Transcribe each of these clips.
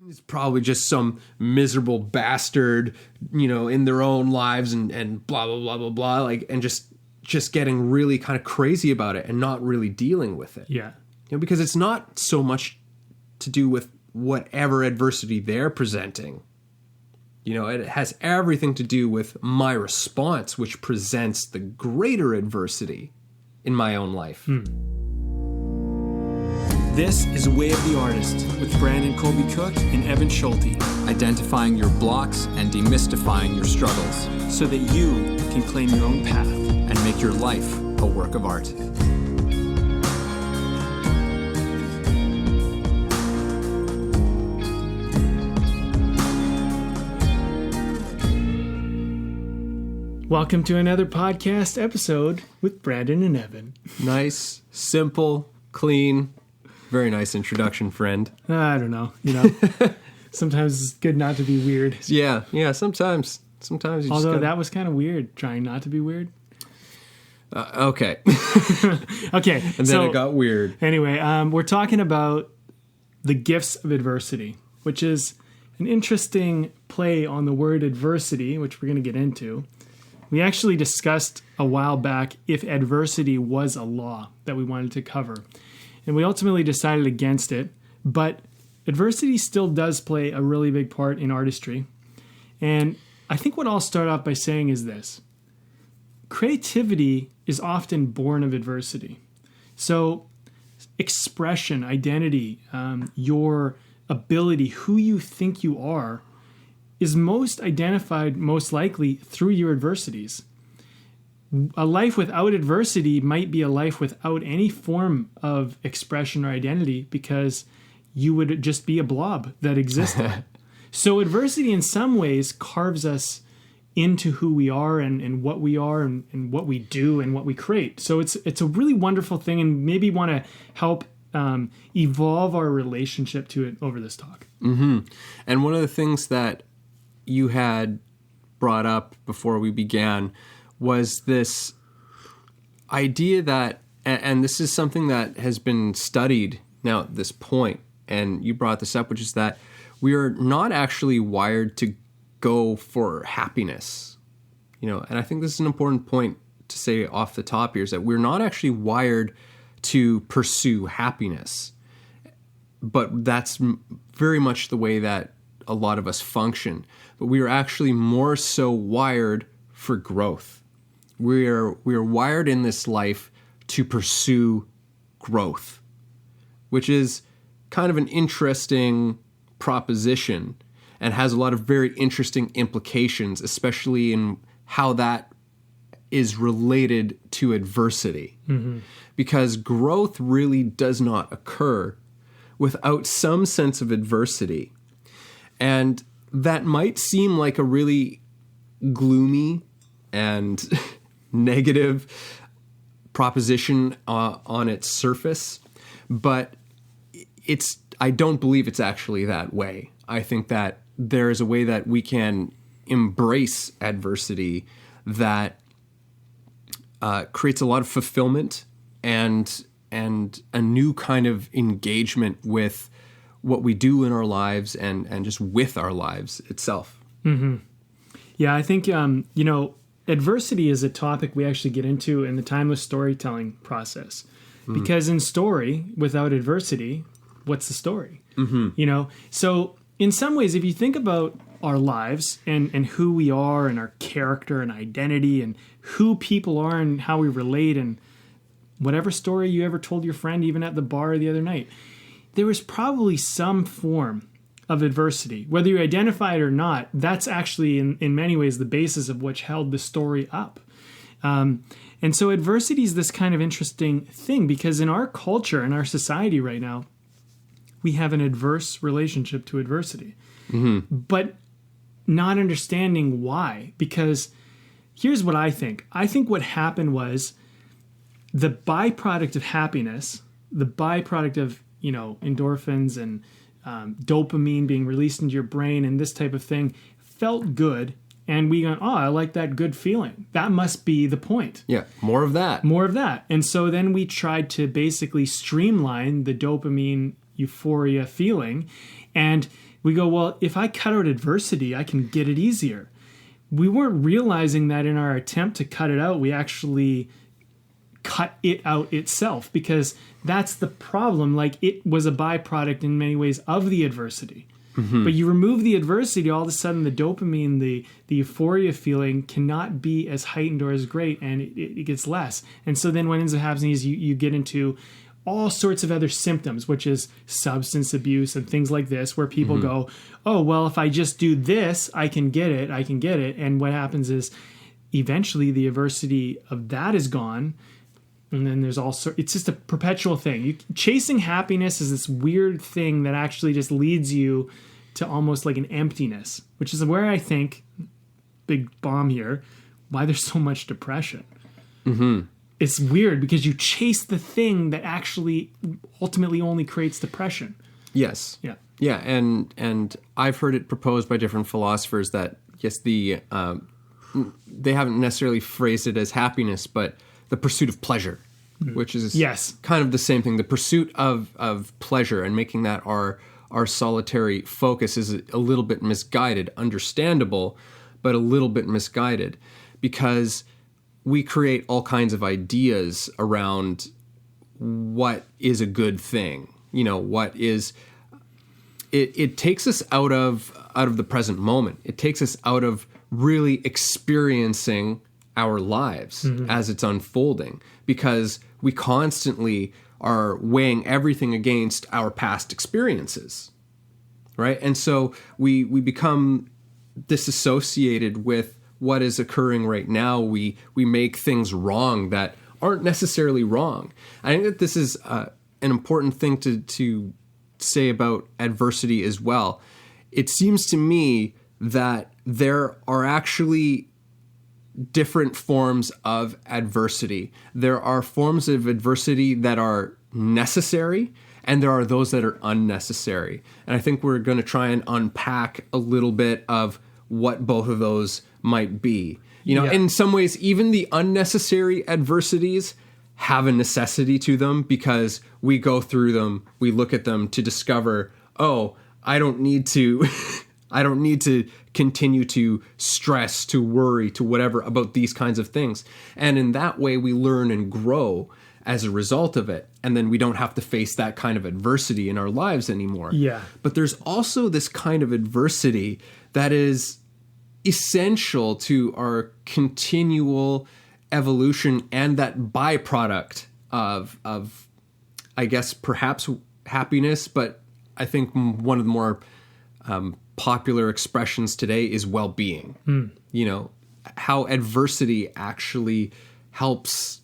It's probably just some miserable bastard, in their own lives and blah, blah, blah, blah, blah, like, and just getting really kind of crazy about it and not really dealing with it. Yeah. Because it's not so much to do with whatever adversity they're presenting. It has everything to do with my response, which presents the greater adversity in my own life. This is Way of the Artist with Brandon Colby Cook and Evan Schulte. Identifying your blocks and demystifying your struggles so that you can claim your own path and make your life a work of art. Welcome to another podcast episode with Brandon and Evan. Nice, simple, clean, very nice introduction, friend. I don't know. Sometimes it's good not to be weird. Yeah, sometimes you Although just that was kind of weird, trying not to be weird. Okay. Okay. And then it got weird. Anyway, we're talking about the gifts of adversity, which is an interesting play on the word adversity, which we're going to get into. We actually discussed a while back if adversity was a law that we wanted to cover. And we ultimately decided against it. But adversity still does play a really big part in artistry. And I think what I'll start off by saying is this. Creativity is often born of adversity. So expression, identity, your ability, who you think you are, is most identified, most likely, through your adversities. A life without adversity might be a life without any form of expression or identity because you would just be a blob that existed. So adversity in some ways carves us into who we are and what we are and what we do and what we create. So it's a really wonderful thing, and maybe want to help evolve our relationship to it over this talk. Mm-hmm. And one of the things that you had brought up before we began was this idea that, and this is something that has been studied now at this point, and you brought this up, which is that we are not actually wired to go for happiness. And I think this is an important point to say off the top here, is that we're not actually wired to pursue happiness, but that's very much the way that a lot of us function. But we are actually more so wired for growth. We are wired in this life to pursue growth, which is kind of an interesting proposition and has a lot of very interesting implications, especially in how that is related to adversity. Mm-hmm. Because growth really does not occur without some sense of adversity. And that might seem like a really gloomy and negative proposition on its surface, but I don't believe it's actually that way. I think that there is a way that we can embrace adversity that creates a lot of fulfillment and a new kind of engagement with what we do in our lives and just with our lives itself. Mm-hmm. Yeah, I think, adversity is a topic we actually get into in the timeless storytelling process. Mm-hmm. Because in story, without adversity, what's the story? Mm-hmm. So in some ways, if you think about our lives and who we are and our character and identity and who people are and how we relate and whatever story you ever told your friend, even at the bar the other night, there was probably some form of adversity. Whether you identify it or not, that's actually in many ways the basis of which held the story up. And so adversity is this kind of interesting thing because in our culture, in our society right now, we have an adverse relationship to adversity. Mm-hmm. But not understanding why. Because here's what I think. I think what happened was the byproduct of happiness, the byproduct of endorphins and dopamine being released into your brain and this type of thing felt good. And we go, I like that good feeling. That must be the point. Yeah, more of that. More of that. And so then we tried to basically streamline the dopamine euphoria feeling. And we go, well, if I cut out adversity, I can get it easier. We weren't realizing that in our attempt to cut it out, we actually cut it out itself, because that's the problem. Like, it was a byproduct in many ways of the adversity. But you remove the adversity, all of a sudden the dopamine, the euphoria feeling cannot be as heightened or as great, and it gets less. And so then what ends up happening is you get into all sorts of other symptoms, which is substance abuse and things like this, where people go, oh, well, if I just do this, I can get it. And what happens is eventually the adversity of that is gone. And then there's also, it's just a perpetual thing. Chasing happiness is this weird thing that actually just leads you to almost like an emptiness, which is where I think, big bomb here, why there's so much depression. It's weird because you chase the thing that actually ultimately only creates depression. Yes. Yeah. Yeah, and I've heard it proposed by different philosophers that, yes, they haven't necessarily phrased it as happiness, but the pursuit of pleasure, which is kind of the same thing. The pursuit of pleasure and making that our solitary focus is a little bit misguided, understandable, but a little bit misguided, because we create all kinds of ideas around what is a good thing. What is... It takes us out of the present moment. It takes us out of really experiencing our lives as it's unfolding, because we constantly are weighing everything against our past experiences, right? And so we become disassociated with what is occurring right now. We make things wrong that aren't necessarily wrong. I think that this is an important thing to say about adversity as well. It seems to me that there are actually different forms of adversity. There are forms of adversity that are necessary, and there are those that are unnecessary. And I think we're going to try and unpack a little bit of what both of those might be. In some ways, even the unnecessary adversities have a necessity to them, because we go through them, we look at them to discover, oh, I don't need to continue to stress, to worry, to whatever about these kinds of things. And in that way, we learn and grow as a result of it. And then we don't have to face that kind of adversity in our lives anymore. Yeah. But there's also this kind of adversity that is essential to our continual evolution, and that byproduct of I guess perhaps happiness, but I think one of the more popular expressions today is well-being. How adversity actually helps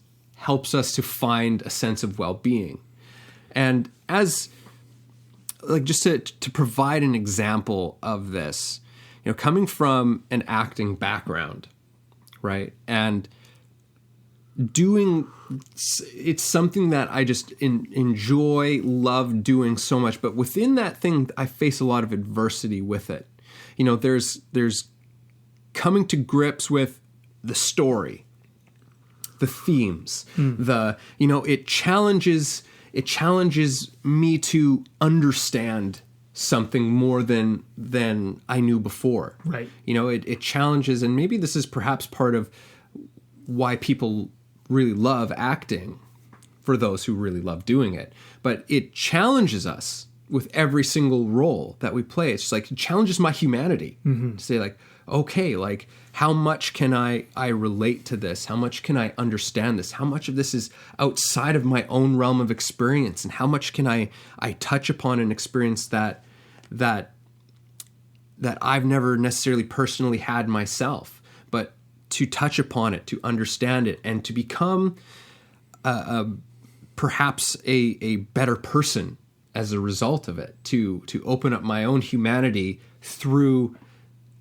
us to find a sense of well-being. And as like, just to provide an example of this, coming from an acting background, right? And it's something that I just enjoy, love doing so much. But within that thing, I face a lot of adversity with it. There's coming to grips with the story, the themes, it challenges me to understand something more than I knew before. Right. It challenges, and maybe this is perhaps part of why people really love acting, for those who really love doing it. But it challenges us with every single role that we play. It's just like, it challenges my humanity to say, like, okay, like, how much can I relate to this? How much can I understand this? How much of this is outside of my own realm of experience? And how much can I touch upon an experience that I've never necessarily personally had myself, but to touch upon it, to understand it, and to become perhaps a better person as a result of it, to open up my own humanity through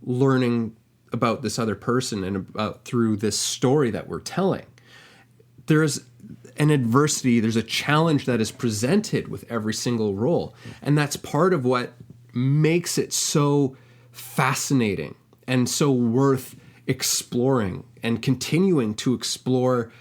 learning about this other person and through this story that we're telling. There's an adversity, there's a challenge that is presented with every single role. And that's part of what makes it so fascinating and so worth exploring and continuing to explore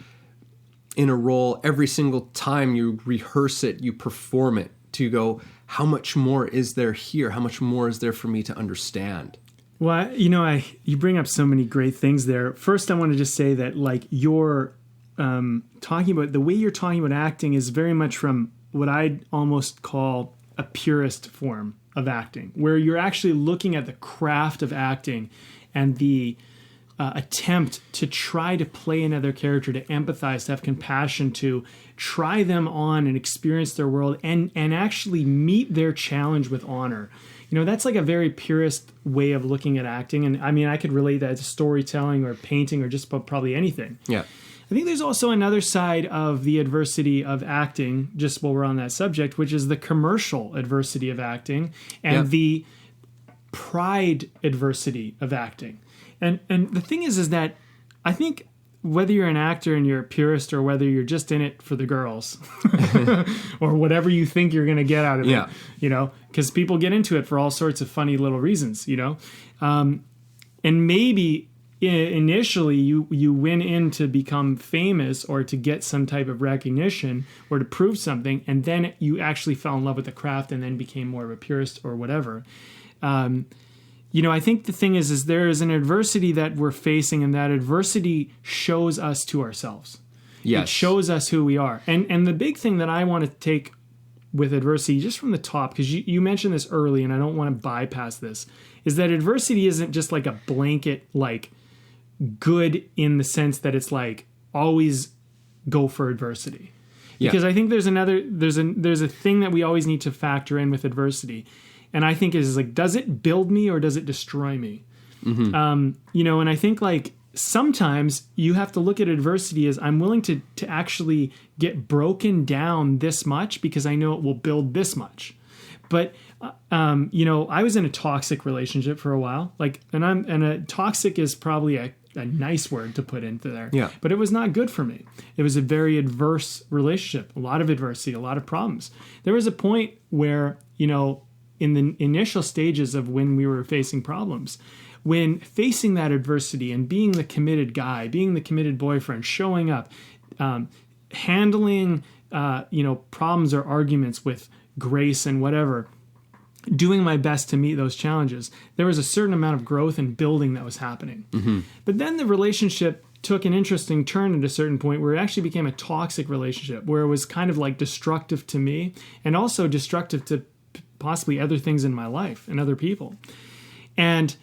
in a role every single time you rehearse it, you perform it, to go, how much more is there here? How much more is there for me to understand? Well, you bring up so many great things there. First, I want to just say that like you're talking about the way you're talking about acting is very much from what I'd almost call a purist form of acting, where you're actually looking at the craft of acting and the attempt to try to play another character, to empathize, to have compassion, to try them on and experience their world and actually meet their challenge with honor. That's like a very purist way of looking at acting. And I mean, I could relate that to storytelling or painting or just about probably anything. Yeah. I think there's also another side of the adversity of acting, just while we're on that subject, which is the commercial adversity of acting and the pride adversity of acting. And the thing is that I think whether you're an actor and you're a purist or whether you're just in it for the girls or whatever you think you're going to get out of it, because people get into it for all sorts of funny little reasons, and maybe initially you went in to become famous or to get some type of recognition or to prove something, and then you actually fell in love with the craft and then became more of a purist or whatever. I think the thing is there is an adversity that we're facing, and that adversity shows us to ourselves. Yes. It shows us who we are. And the big thing that I want to take with adversity, just from the top, because you mentioned this early, and I don't want to bypass this, is that adversity isn't just like a blanket, like good in the sense that it's like always go for adversity. Because I think there's a thing that we always need to factor in with adversity. And I think is like, does it build me or does it destroy me? Mm-hmm. And I think like sometimes you have to look at adversity as I'm willing to actually get broken down this much because I know it will build this much. But, I was in a toxic relationship for a while, and a toxic is probably a nice word to put into there, but it was not good for me. It was a very adverse relationship, a lot of adversity, a lot of problems. There was a point where, in the initial stages of when we were facing problems, when facing that adversity and being the committed guy, being the committed boyfriend, showing up, handling, problems or arguments with grace and whatever, doing my best to meet those challenges, there was a certain amount of growth and building that was happening. Mm-hmm. But then the relationship took an interesting turn at a certain point where it actually became a toxic relationship, where it was kind of like destructive to me and also destructive to possibly other things in my life and other people. And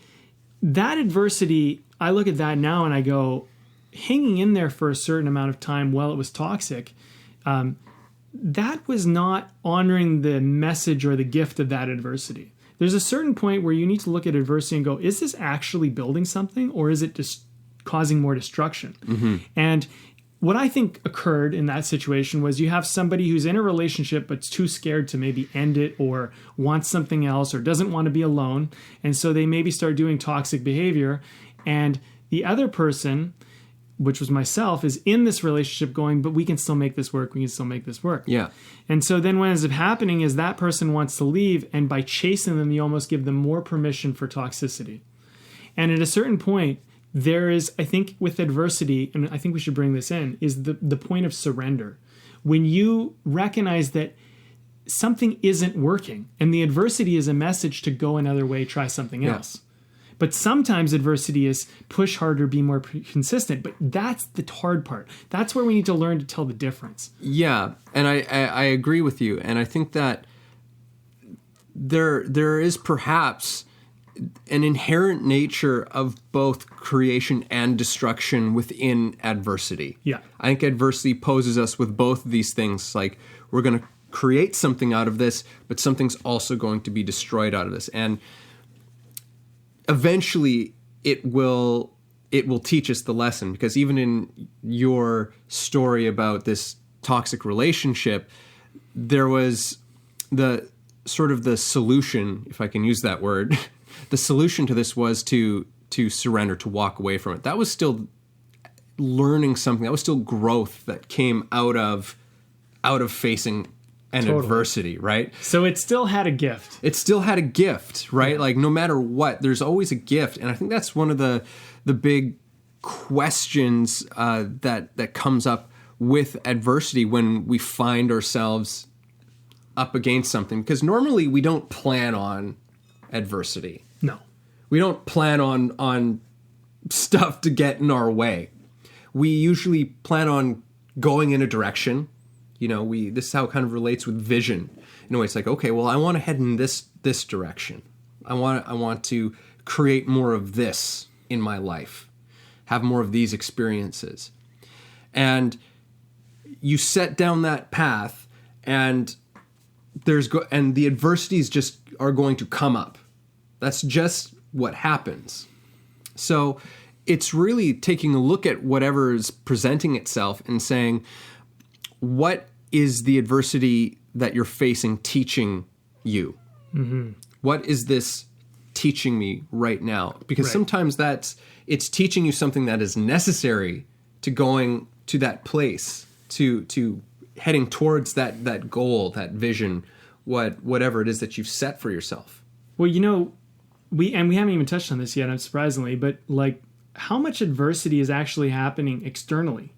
that adversity, I look at that now and I go, hanging in there for a certain amount of time while it was toxic, that was not honoring the message or the gift of that adversity. There's a certain point where you need to look at adversity and go, is this actually building something or is it just causing more destruction? Mm-hmm. And what I think occurred in that situation was you have somebody who's in a relationship but's too scared to maybe end it or wants something else or doesn't want to be alone. And so they maybe start doing toxic behavior. And the other person, which was myself, is in this relationship going, but we can still make this work. We can still make this work. Yeah. And so then what ends up happening is that person wants to leave. And by chasing them, you almost give them more permission for toxicity. And at a certain point, there is, I think, with adversity, and I think we should bring this in, is the point of surrender. When you recognize that something isn't working, and the adversity is a message to go another way, try something else. But sometimes adversity is push harder, be more consistent. But that's the hard part. That's where we need to learn to tell the difference. Yeah, and I agree with you. And I think that there is perhaps an inherent nature of both creation and destruction within adversity. Yeah. I think adversity poses us with both of these things. Like, we're going to create something out of this, but something's also going to be destroyed out of this. And eventually it will teach us the lesson, because even in your story about this toxic relationship, there was the sort of the solution, if I can use that word. The solution to this was to surrender, to walk away from it. That was still learning something. That was still growth that came out of facing an adversity, right? So it still had a gift. It still had a gift, right? Yeah. Like, no matter what, there's always a gift. And I think that's one of the big questions that comes up with adversity when we find ourselves up against something, because normally we don't plan on adversity. No. We don't plan on stuff to get in our way. We usually plan on going in a direction. This is how it kind of relates with vision. In a way, it's like, okay, well, I want to head in this direction. I want to create more of this in my life, have more of these experiences. And you set down that path, and and the adversities just are going to come up. That's just what happens. So it's really taking a look at whatever is presenting itself and saying, what is the adversity that you're facing teaching you? Mm-hmm. What is this teaching me right now? Because sometimes it's teaching you something that is necessary to going to that place, to heading towards that goal, that vision, whatever it is that you've set for yourself. Well, we haven't even touched on this yet, surprisingly, but like how much adversity is actually happening externally?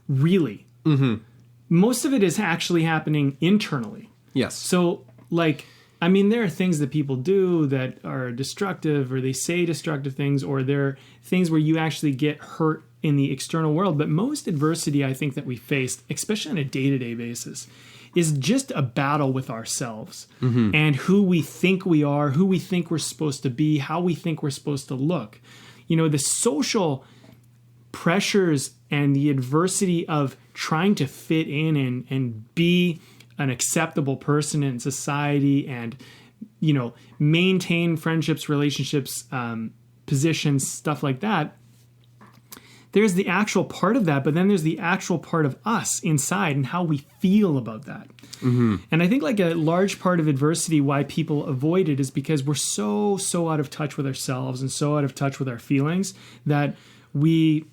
Really? Mm-hmm. Most of it is actually happening internally. Yes. So, there are things that people do that are destructive, or they say destructive things, or there are things where you actually get hurt in the external world. But most adversity, I think, that we face, especially on a day-to-day basis, is just a battle with ourselves and who we think we are, who we think we're supposed to be, how we think we're supposed to look. The social pressures and the adversity of trying to fit in and be an acceptable person in society and, maintain friendships, relationships, positions, stuff like that. There's the actual part of that, but then there's the actual part of us inside and how we feel about that. Mm-hmm. And I think a large part of adversity, why people avoid it, is because we're so out of touch with ourselves and so out of touch with our feelings that we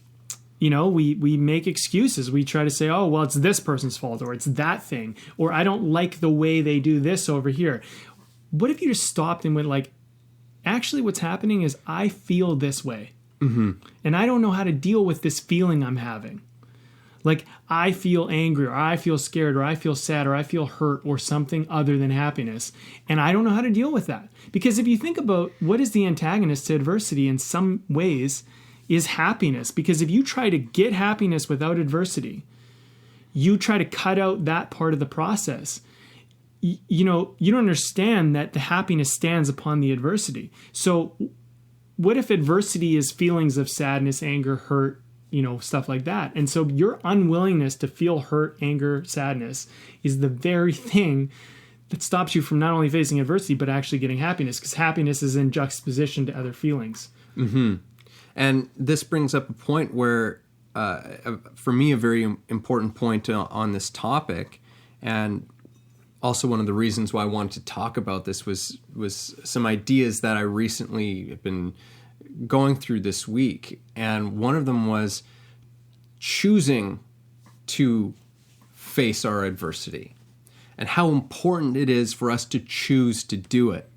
make excuses. We try to say, oh, well, it's this person's fault, or it's that thing, or I don't like the way they do this over here. What if you just stopped and went actually what's happening is I feel this way. Mm-hmm. And I don't know how to deal with this feeling I'm having. I feel angry, or I feel scared, or I feel sad, or I feel hurt, or something other than happiness. And I don't know how to deal with that. Because if you think about what is the antagonist to adversity, in some ways is happiness. Because if you try to get happiness without adversity, you try to cut out that part of the process. You don't understand that the happiness stands upon the adversity. So what if adversity is feelings of sadness, anger, hurt, stuff like that? And so your unwillingness to feel hurt, anger, sadness is the very thing that stops you from not only facing adversity, but actually getting happiness, because happiness is in juxtaposition to other feelings. Mm-hmm. And this brings up a point where, for me, a very important point on this topic, and also one of the reasons why I wanted to talk about this was some ideas that I recently have been going through this week. And one of them was choosing to face our adversity and how important it is for us to choose to do it.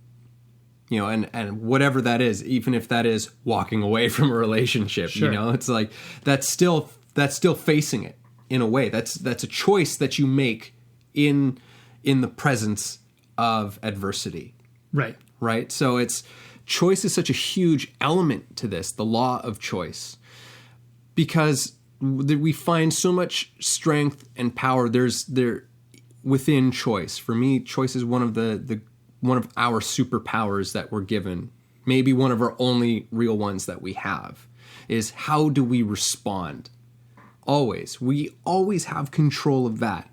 And whatever that is, even if that is walking away from a relationship, sure. It's that's still facing it in a way. That's a choice that you make in the presence of adversity. Right. Right. So choice is such a huge element to this, the law of choice, because we find so much strength and power there within choice. For me, choice is one of one of our superpowers that we're given, maybe one of our only real ones that we have, is how do we respond? We always have control of that.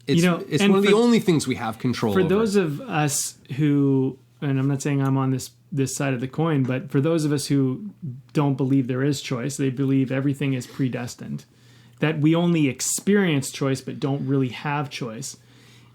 It's one of the only things we have control over. For those of us who, and I'm not saying I'm on this side of the coin, but for those of us who don't believe there is choice, they believe everything is predestined, that we only experience choice but don't really have choice.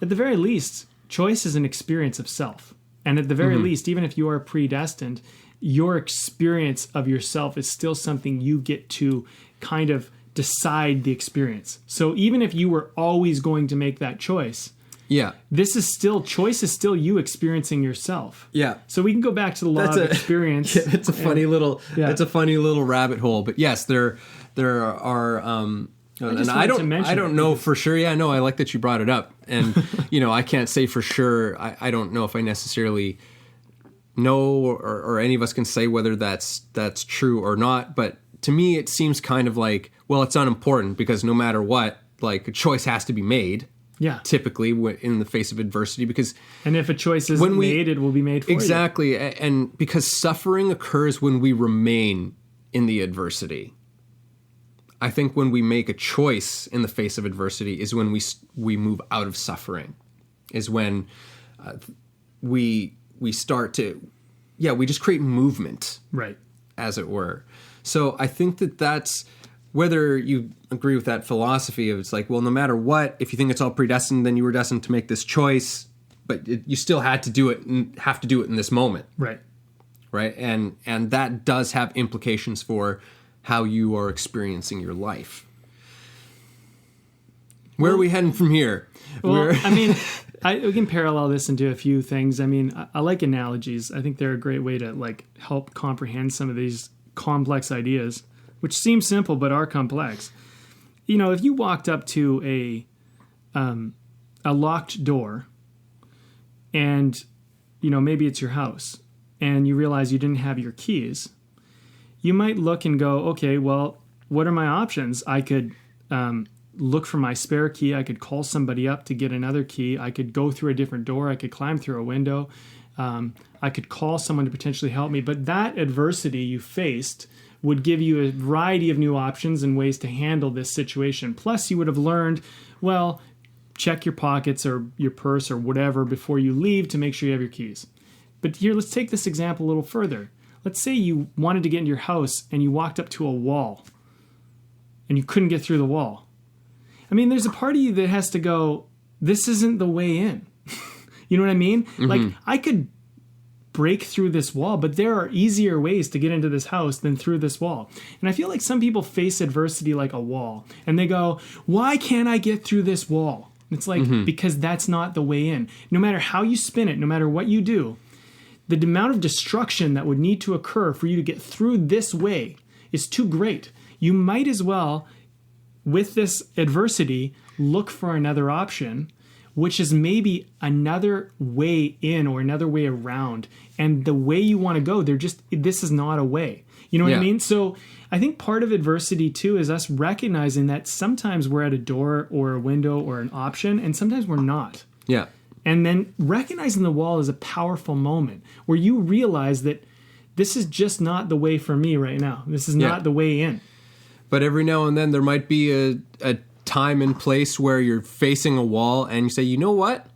At the very least, choice is an experience of self. And at the very least, even if you are predestined, your experience of yourself is still something you get to kind of decide the experience. So even if you were always going to make that choice, choice is still you experiencing yourself. Yeah. So we can go back to the law of experience. It's a funny little rabbit hole. But yes, there are And I don't know for sure. Yeah, no, I like that you brought it up. And, I can't say for sure. I don't know if I necessarily know or any of us can say whether that's true or not. But to me, it seems kind of like, well, it's unimportant because no matter what, like a choice has to be made. Yeah. Typically in the face of adversity and if a choice isn't made, it will be made for you. Exactly. And because suffering occurs when we remain in the adversity. I think when we make a choice in the face of adversity is when we move out of suffering, is when we start to, we just create movement, right, as it were. So I think that's, whether you agree with that philosophy of it's like, well, no matter what, if you think it's all predestined, then you were destined to make this choice, but you still had to do it and have to do it in this moment. Right. Right. And that does have implications for how you are experiencing your life. Where are we heading from here? Well, we can parallel this into a few things. I mean, I like analogies. I think they're a great way to like help comprehend some of these complex ideas, which seem simple but are complex. If you walked up to a locked door and, maybe it's your house and you realize you didn't have your keys, you might look and go, okay, well, what are my options? I could look for my spare key. I could call somebody up to get another key. I could go through a different door. I could climb through a window. I could call someone to potentially help me. But that adversity you faced would give you a variety of new options and ways to handle this situation. Plus, you would have learned, well, check your pockets or your purse or whatever before you leave to make sure you have your keys. But here, let's take this example a little further. Let's say you wanted to get into your house and you walked up to a wall and you couldn't get through the wall. I mean, there's a part of you that has to go, this isn't the way in. You know what I mean? Mm-hmm. Like, I could break through this wall, but there are easier ways to get into this house than through this wall. And I feel like some people face adversity like a wall and they go, why can't I get through this wall? It's like, because that's not the way in. No matter how you spin it, no matter what you do, the amount of destruction that would need to occur for you to get through this way is too great. You might as well, with this adversity, look for another option, which is maybe another way in or another way around. And the way you want to go, this is not a way. You know what I mean? So I think part of adversity too is us recognizing that sometimes we're at a door or a window or an option, and sometimes we're not. Yeah. And then recognizing the wall is a powerful moment where you realize that this is just not the way for me right now. This is not the way in. But every now and then there might be a time and place where you're facing a wall and you say, you know what?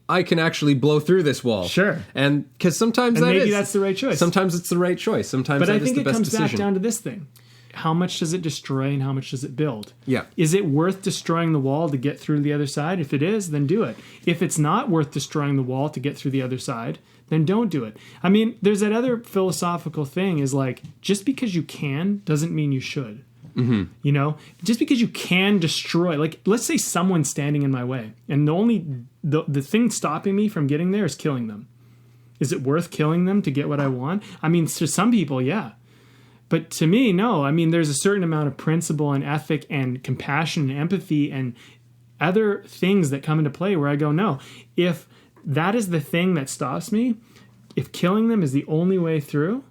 I can actually blow through this wall. Sure. And because sometimes maybe that's the right choice. Sometimes it's the right choice. Sometimes that is the best decision. But I think it comes back down to this thing. How much does it destroy and how much does it build? Yeah. Is it worth destroying the wall to get through the other side? If it is, then do it. If it's not worth destroying the wall to get through the other side, then don't do it. I mean, there's that other philosophical thing is like, just because you can doesn't mean you should. Mm-hmm. Just because you can destroy, like, let's say someone's standing in my way and the thing stopping me from getting there is killing them. Is it worth killing them to get what I want? I mean, to some people, yeah. But to me, no. I mean, there's a certain amount of principle and ethic and compassion and empathy and other things that come into play where I go, no, if that is the thing that stops me, if killing them is the only way through,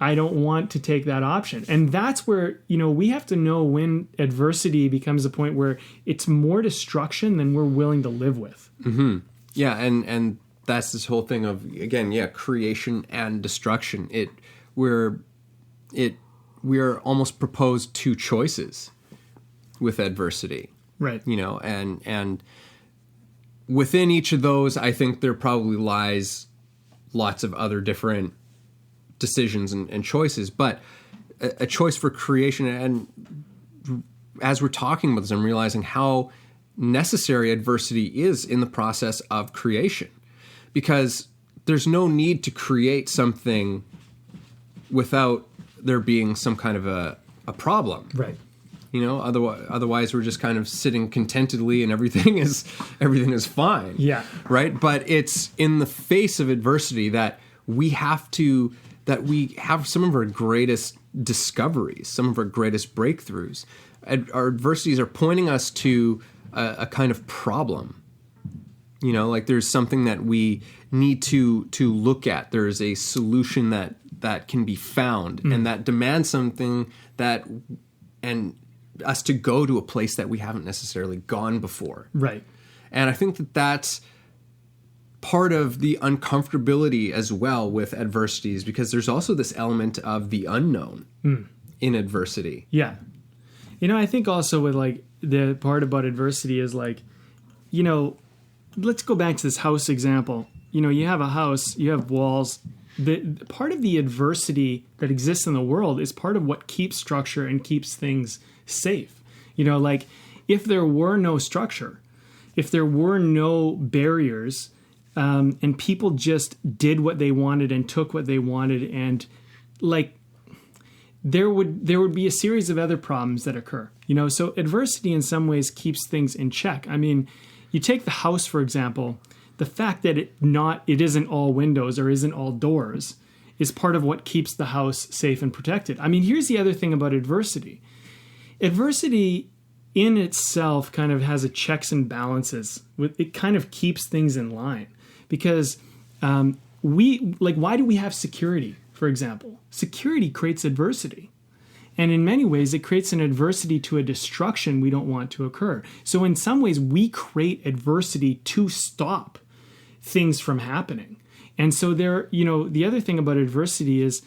I don't want to take that option. And that's where, we have to know when adversity becomes a point where it's more destruction than we're willing to live with. Mm-hmm. Yeah, and that's this whole thing of, again, creation and destruction. We're almost proposed two choices with adversity. Right. And within each of those, I think there probably lies lots of other different decisions and choices, but a choice for creation. And as we're talking about this, I'm realizing how necessary adversity is in the process of creation, because there's no need to create something without there being some kind of a problem. Right. Otherwise we're just kind of sitting contentedly and everything is fine. Yeah. Right. But it's in the face of adversity that we have some of our greatest discoveries, some of our greatest breakthroughs. our adversities are pointing us to a kind of problem. You know, like there's something that we need to look at. There's a solution that can be found, and that demands something and us to go to a place that we haven't necessarily gone before. Right. And I think that that's part of the uncomfortability as well with adversities, because there's also this element of the unknown in adversity. Yeah. You know, I think also with like the part about adversity is like, you know, let's go back to this house example. You know, you have a house, you have walls. The part of the adversity that exists in the world is part of what keeps structure and keeps things safe. You know, like if there were no structure, if there were no barriers, and people just did what they wanted and took what they wanted, and like there would be a series of other problems that occur. You know, so adversity in some ways keeps things in check. I mean, you take the house, for example, the fact that it isn't all windows or isn't all doors is part of what keeps the house safe and protected. I mean, here's the other thing about adversity. Adversity in itself kind of has a checks and balances. It kind of keeps things in line because why do we have security, for example? Security creates adversity. And in many ways, it creates an adversity to a destruction we don't want to occur. So in some ways, we create adversity to stop things from happening. And so the other thing about adversity is,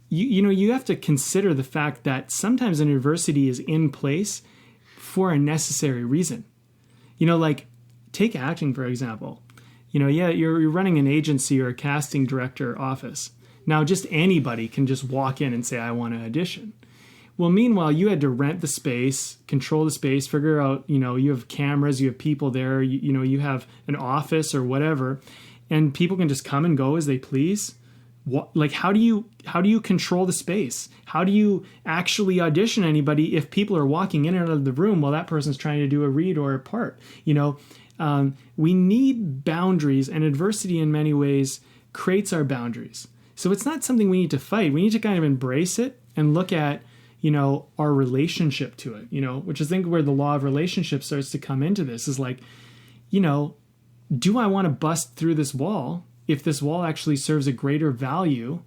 you have to consider the fact that sometimes an adversity is in place for a necessary reason. You know, like take acting, for example. You know, you're running an agency or a casting director office. Now, just anybody can just walk in and say, I want to audition. Well, meanwhile, you had to rent the space, control the space, figure out, you have cameras, you have people there, you have an office or whatever, and people can just come and go as they please. How do you control the space? How do you actually audition anybody if people are walking in and out of the room while that person's trying to do a read or a part? We need boundaries, and adversity in many ways creates our boundaries. So it's not something we need to fight. We need to kind of embrace it and look at, our relationship to it, which is, I think, where the law of relationship starts to come into this is like, do I want to bust through this wall if this wall actually serves a greater value?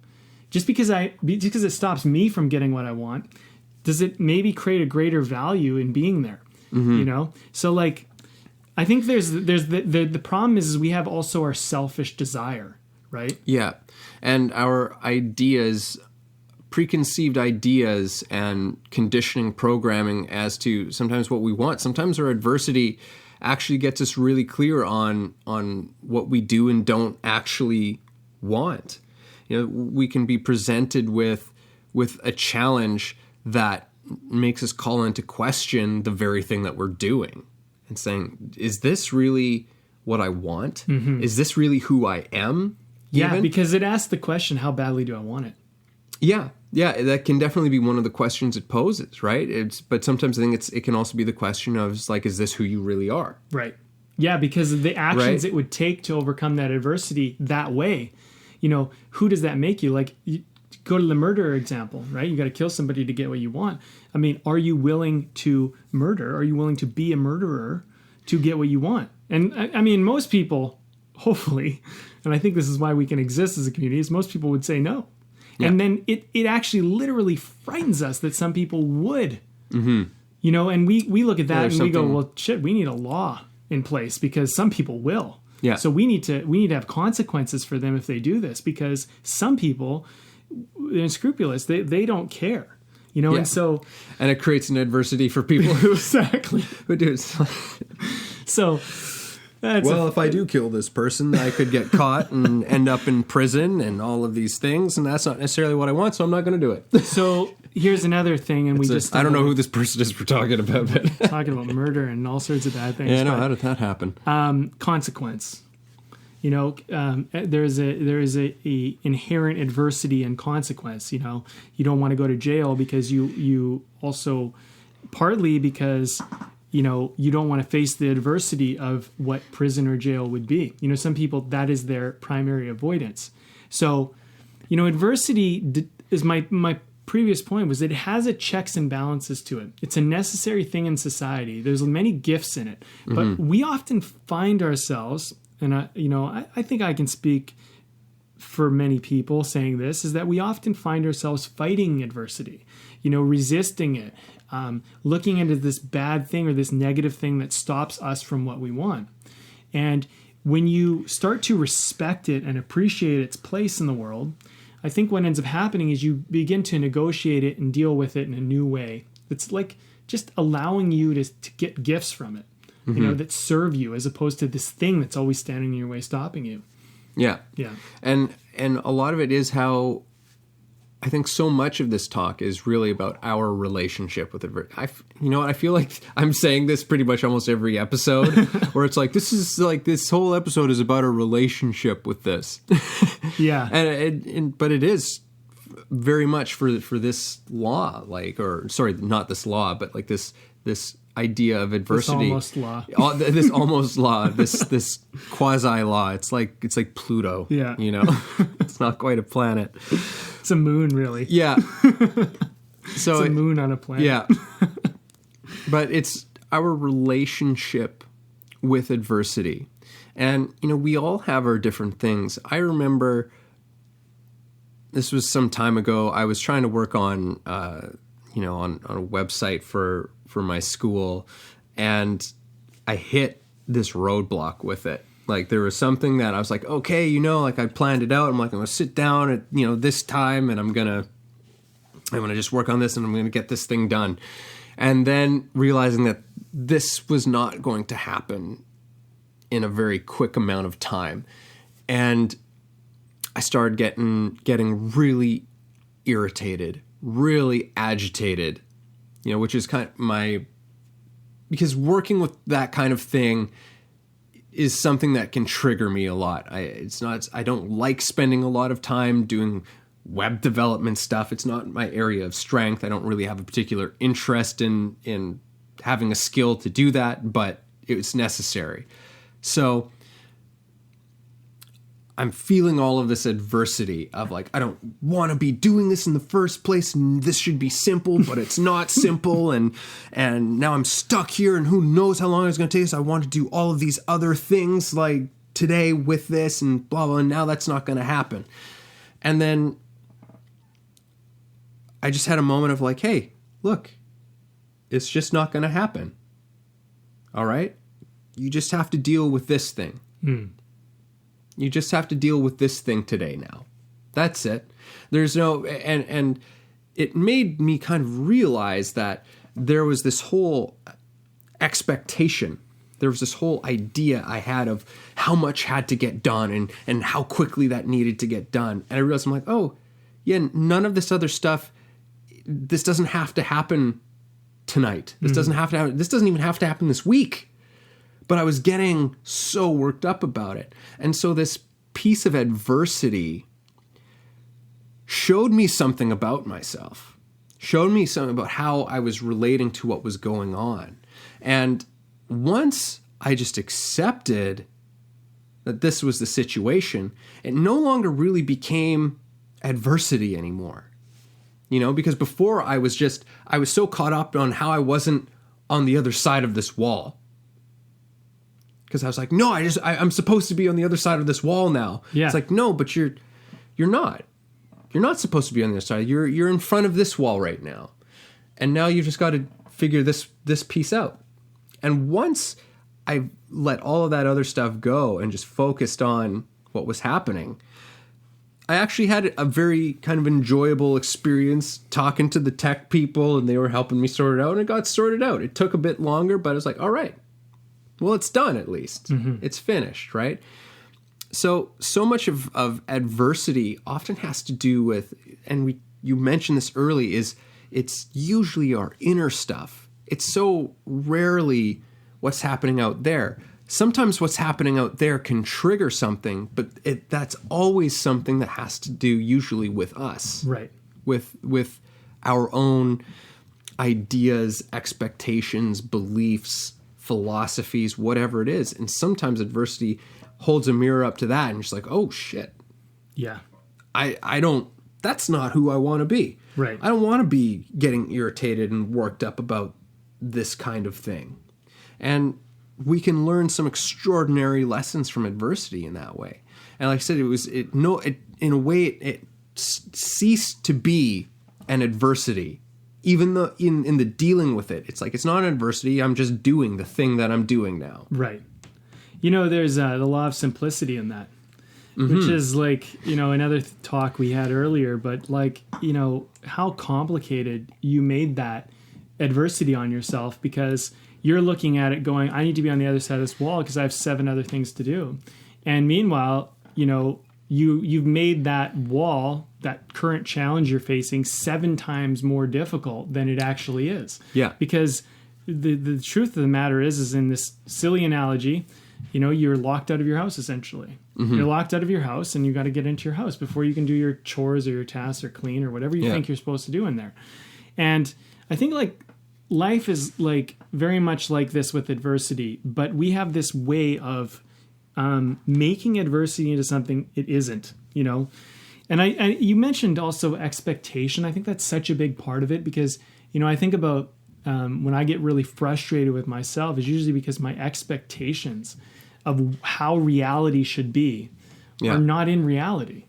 Just because it stops me from getting what I want, does it maybe create a greater value in being there? Mm-hmm. So like, I think there's the problem is we have also our selfish desire, right? Yeah. And our preconceived ideas and conditioning programming as to sometimes what we want. Sometimes our adversity actually gets us really clear on what we do and don't actually want. We can be presented with a challenge that makes us call into question the very thing that we're doing and saying, is this really what I want? Mm-hmm. Is this really who I am? Yeah, because it asks the question, how badly do I want it? Yeah, that can definitely be one of the questions it poses, right? But sometimes I think it can also be the question of, like, is this who you really are? Right. Yeah, because of the actions it would take to overcome that adversity that way. Who does that make you? Like, you go to the murder example, right? You got to kill somebody to get what you want. I mean, are you willing to murder? Are you willing to be a murderer to get what you want? And I mean, most people, hopefully, and I think this is why we can exist as a community, is most people would say no. Yeah. And then it actually literally frightens us that some people would, and we look at that and we go, well, shit, we need a law in place because some people will. Yeah. So we need to have consequences for them if they do this, because some people, they're unscrupulous. They don't care, and so. And it creates an adversity for people who exactly who do. So. If I do kill this person, I could get caught and end up in prison and all of these things, and that's not necessarily what I want, so I'm not going to do it. So here's another thing, and I don't know who this person is we're talking about, but talking about murder and all sorts of bad things. Yeah, no, how did that happen? Consequence. There is a inherent adversity and consequence. You don't want to go to jail because you also, partly because you don't want to face the adversity of what prison or jail would be. Some people, that is their primary avoidance. So, adversity is my previous point was it has a checks and balances to it. It's a necessary thing in society. There's many gifts in it, but we often find ourselves, and I think I can speak for many people saying this, is that we often find ourselves fighting adversity, resisting it, looking into this bad thing or this negative thing that stops us from what we want. And when you start to respect it and appreciate its place in the world, I think what ends up happening is you begin to negotiate it and deal with it in a new way. It's like just allowing you to get gifts from it, that serve you, as opposed to this thing that's always standing in your way, stopping you. Yeah. Yeah. And a lot of it is how I think so much of this talk is really about our relationship with it. I feel like I'm saying this pretty much almost every episode where it's like, this whole episode is about our relationship with this. Yeah. But it is very much for this law, not this law, but like this idea of adversity. This almost law. This almost law, this quasi law. It's like Pluto. Yeah. It's not quite a planet. It's a moon, really. Yeah. So it's a moon on a planet. Yeah. But it's our relationship with adversity. And, we all have our different things. I remember this was some time ago. I was trying to work on, on a website for my school, and I hit this roadblock with it. Like, there was something that I was like, okay, I planned it out. I'm like, I'm going to sit down at, this time, and I'm going to just work on this, and I'm going to get this thing done. And then realizing that this was not going to happen in a very quick amount of time. And I started getting really irritated, really agitated, which is kind of because working with that kind of thing is something that can trigger me a lot. I don't like spending a lot of time doing web development stuff. It's not my area of strength. I don't really have a particular interest in having a skill to do that, but it's necessary. So I'm feeling all of this adversity of like, I don't want to be doing this in the first place, and this should be simple, but it's not simple, and now I'm stuck here, and who knows how long it's going to take us. I want to do all of these other things like today with this and blah, blah, and now that's not going to happen. And then I just had a moment of like, hey, look, it's just not going to happen. All right? You just have to deal with this thing. You just have to deal with this thing today now. That's it. There's no, and it made me kind of realize that there was this whole expectation. There was this whole idea I had of how much had to get done and how quickly that needed to get done. And I realized I'm like, oh, yeah, none of this other stuff, this doesn't have to happen tonight. This doesn't have to happen. This doesn't even have to happen this week. But I was getting so worked up about it. And so this piece of adversity showed me something about myself, showed me something about how I was relating to what was going on. And once I just accepted that this was the situation, it no longer really became adversity anymore. Because before I was so caught up on how I wasn't on the other side of this wall. Because I was like, no, I'm supposed to be on the other side of this wall now. Yeah. It's like, no, but you're not. You're not supposed to be on the other side. You're in front of this wall right now. And now you've just got to figure this piece out. And once I let all of that other stuff go and just focused on what was happening, I actually had a very kind of enjoyable experience talking to the tech people, and they were helping me sort it out, and it got sorted out. It took a bit longer, but I was like, all right. Well, it's done at least. It's finished, right? So much of adversity often has to do with, and you mentioned this early, is it's usually our inner stuff. It's so rarely what's happening out there. Sometimes what's happening out there can trigger something, but that's always something that has to do usually with us. Right. With our own ideas, expectations, beliefs, philosophies, whatever it is. And sometimes adversity holds a mirror up to that and you're just like, oh shit. Yeah. I don't that's not who I want to be. Right. I don't want to be getting irritated and worked up about this kind of thing. And we can learn some extraordinary lessons from adversity in that way. And like I said, in a way, it ceased to be an adversity. Even though in the dealing with it, it's like, it's not an adversity. I'm just doing the thing that I'm doing now. Right. There's the law of simplicity in that, which is like, another talk we had earlier, but like, how complicated you made that adversity on yourself, because you're looking at it going, I need to be on the other side of this wall because I have 7 other things to do. And meanwhile, you've made that wall, that current challenge you're facing, 7 times more difficult than it actually is. Yeah. Because the truth of the matter is in this silly analogy, you're locked out of your house essentially. You're locked out of your house and you got to get into your house before you can do your chores or your tasks or clean or whatever you think you're supposed to do in there. And I think like life is like very much like this with adversity, but we have this way of making adversity into something it isn't, And I you mentioned also expectation. I think that's such a big part of it because, I think about when I get really frustrated with myself is usually because my expectations of how reality should be are not in reality.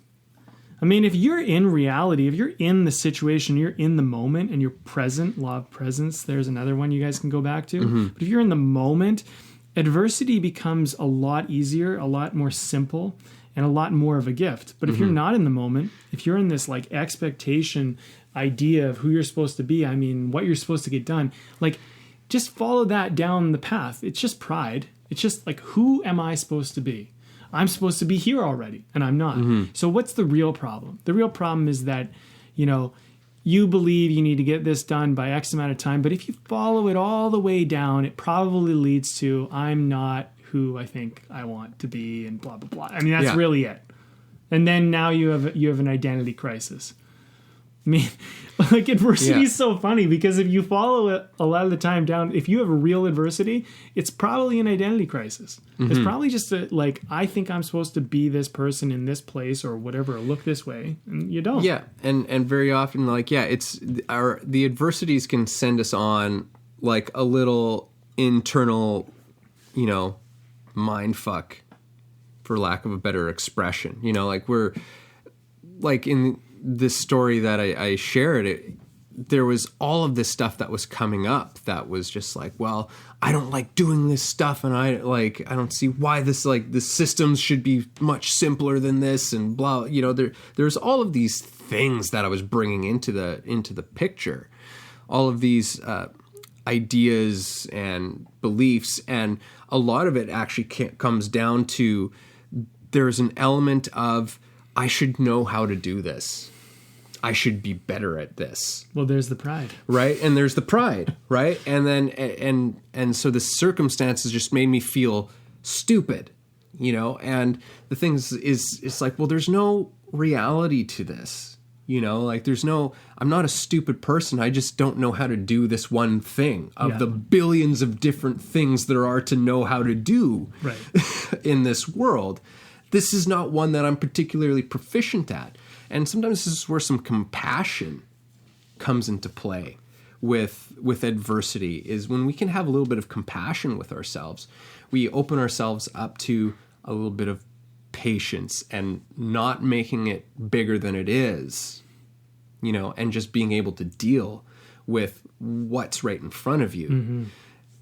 I mean, if you're in reality, if you're in the situation, you're in the moment and you're present, law of presence, there's another one you guys can go back to. But if you're in the moment, adversity becomes a lot easier, a lot more simple, and a lot more of a gift. But if you're not in the moment, if you're in this like expectation idea of who you're supposed to be, I mean, what you're supposed to get done, like just follow that down the path. It's just pride. It's just like, who am I supposed to be? I'm supposed to be here already, and I'm not. So what's the real problem? The real problem is that, you believe you need to get this done by X amount of time, but if you follow it all the way down, it probably leads to, I'm not who I think I want to be, and blah, blah, blah. I mean, that's really it. And then now you have an identity crisis. I mean, like adversity is so funny because if you follow it a lot of the time down, if you have a real adversity, it's probably an identity crisis. It's probably just I think I'm supposed to be this person in this place or whatever, or look this way, and you don't. Yeah, and very often, it's the adversities can send us on like a little internal, mind fuck, for lack of a better expression. We're like in this story that I shared, there was all of this stuff that was coming up that was just like, well, I don't like doing this stuff, and I don't see why the systems should be much simpler than this, and blah. There's all of these things that I was bringing into the picture, all of these ideas and beliefs, and a lot of it actually comes down to there's an element of I should know how to do this. I should be better at this. Well, there's the pride. Right? And there's the pride, right? And then and so the circumstances just made me feel stupid, and the thing is it's like, well, there's no reality to this. I'm not a stupid person. I just don't know how to do this one thing of the billions of different things there are to know how to do in this world. This is not one that I'm particularly proficient at. And sometimes this is where some compassion comes into play with adversity, is when we can have a little bit of compassion with ourselves. We open ourselves up to a little bit of patience and not making it bigger than it is, and just being able to deal with what's right in front of you.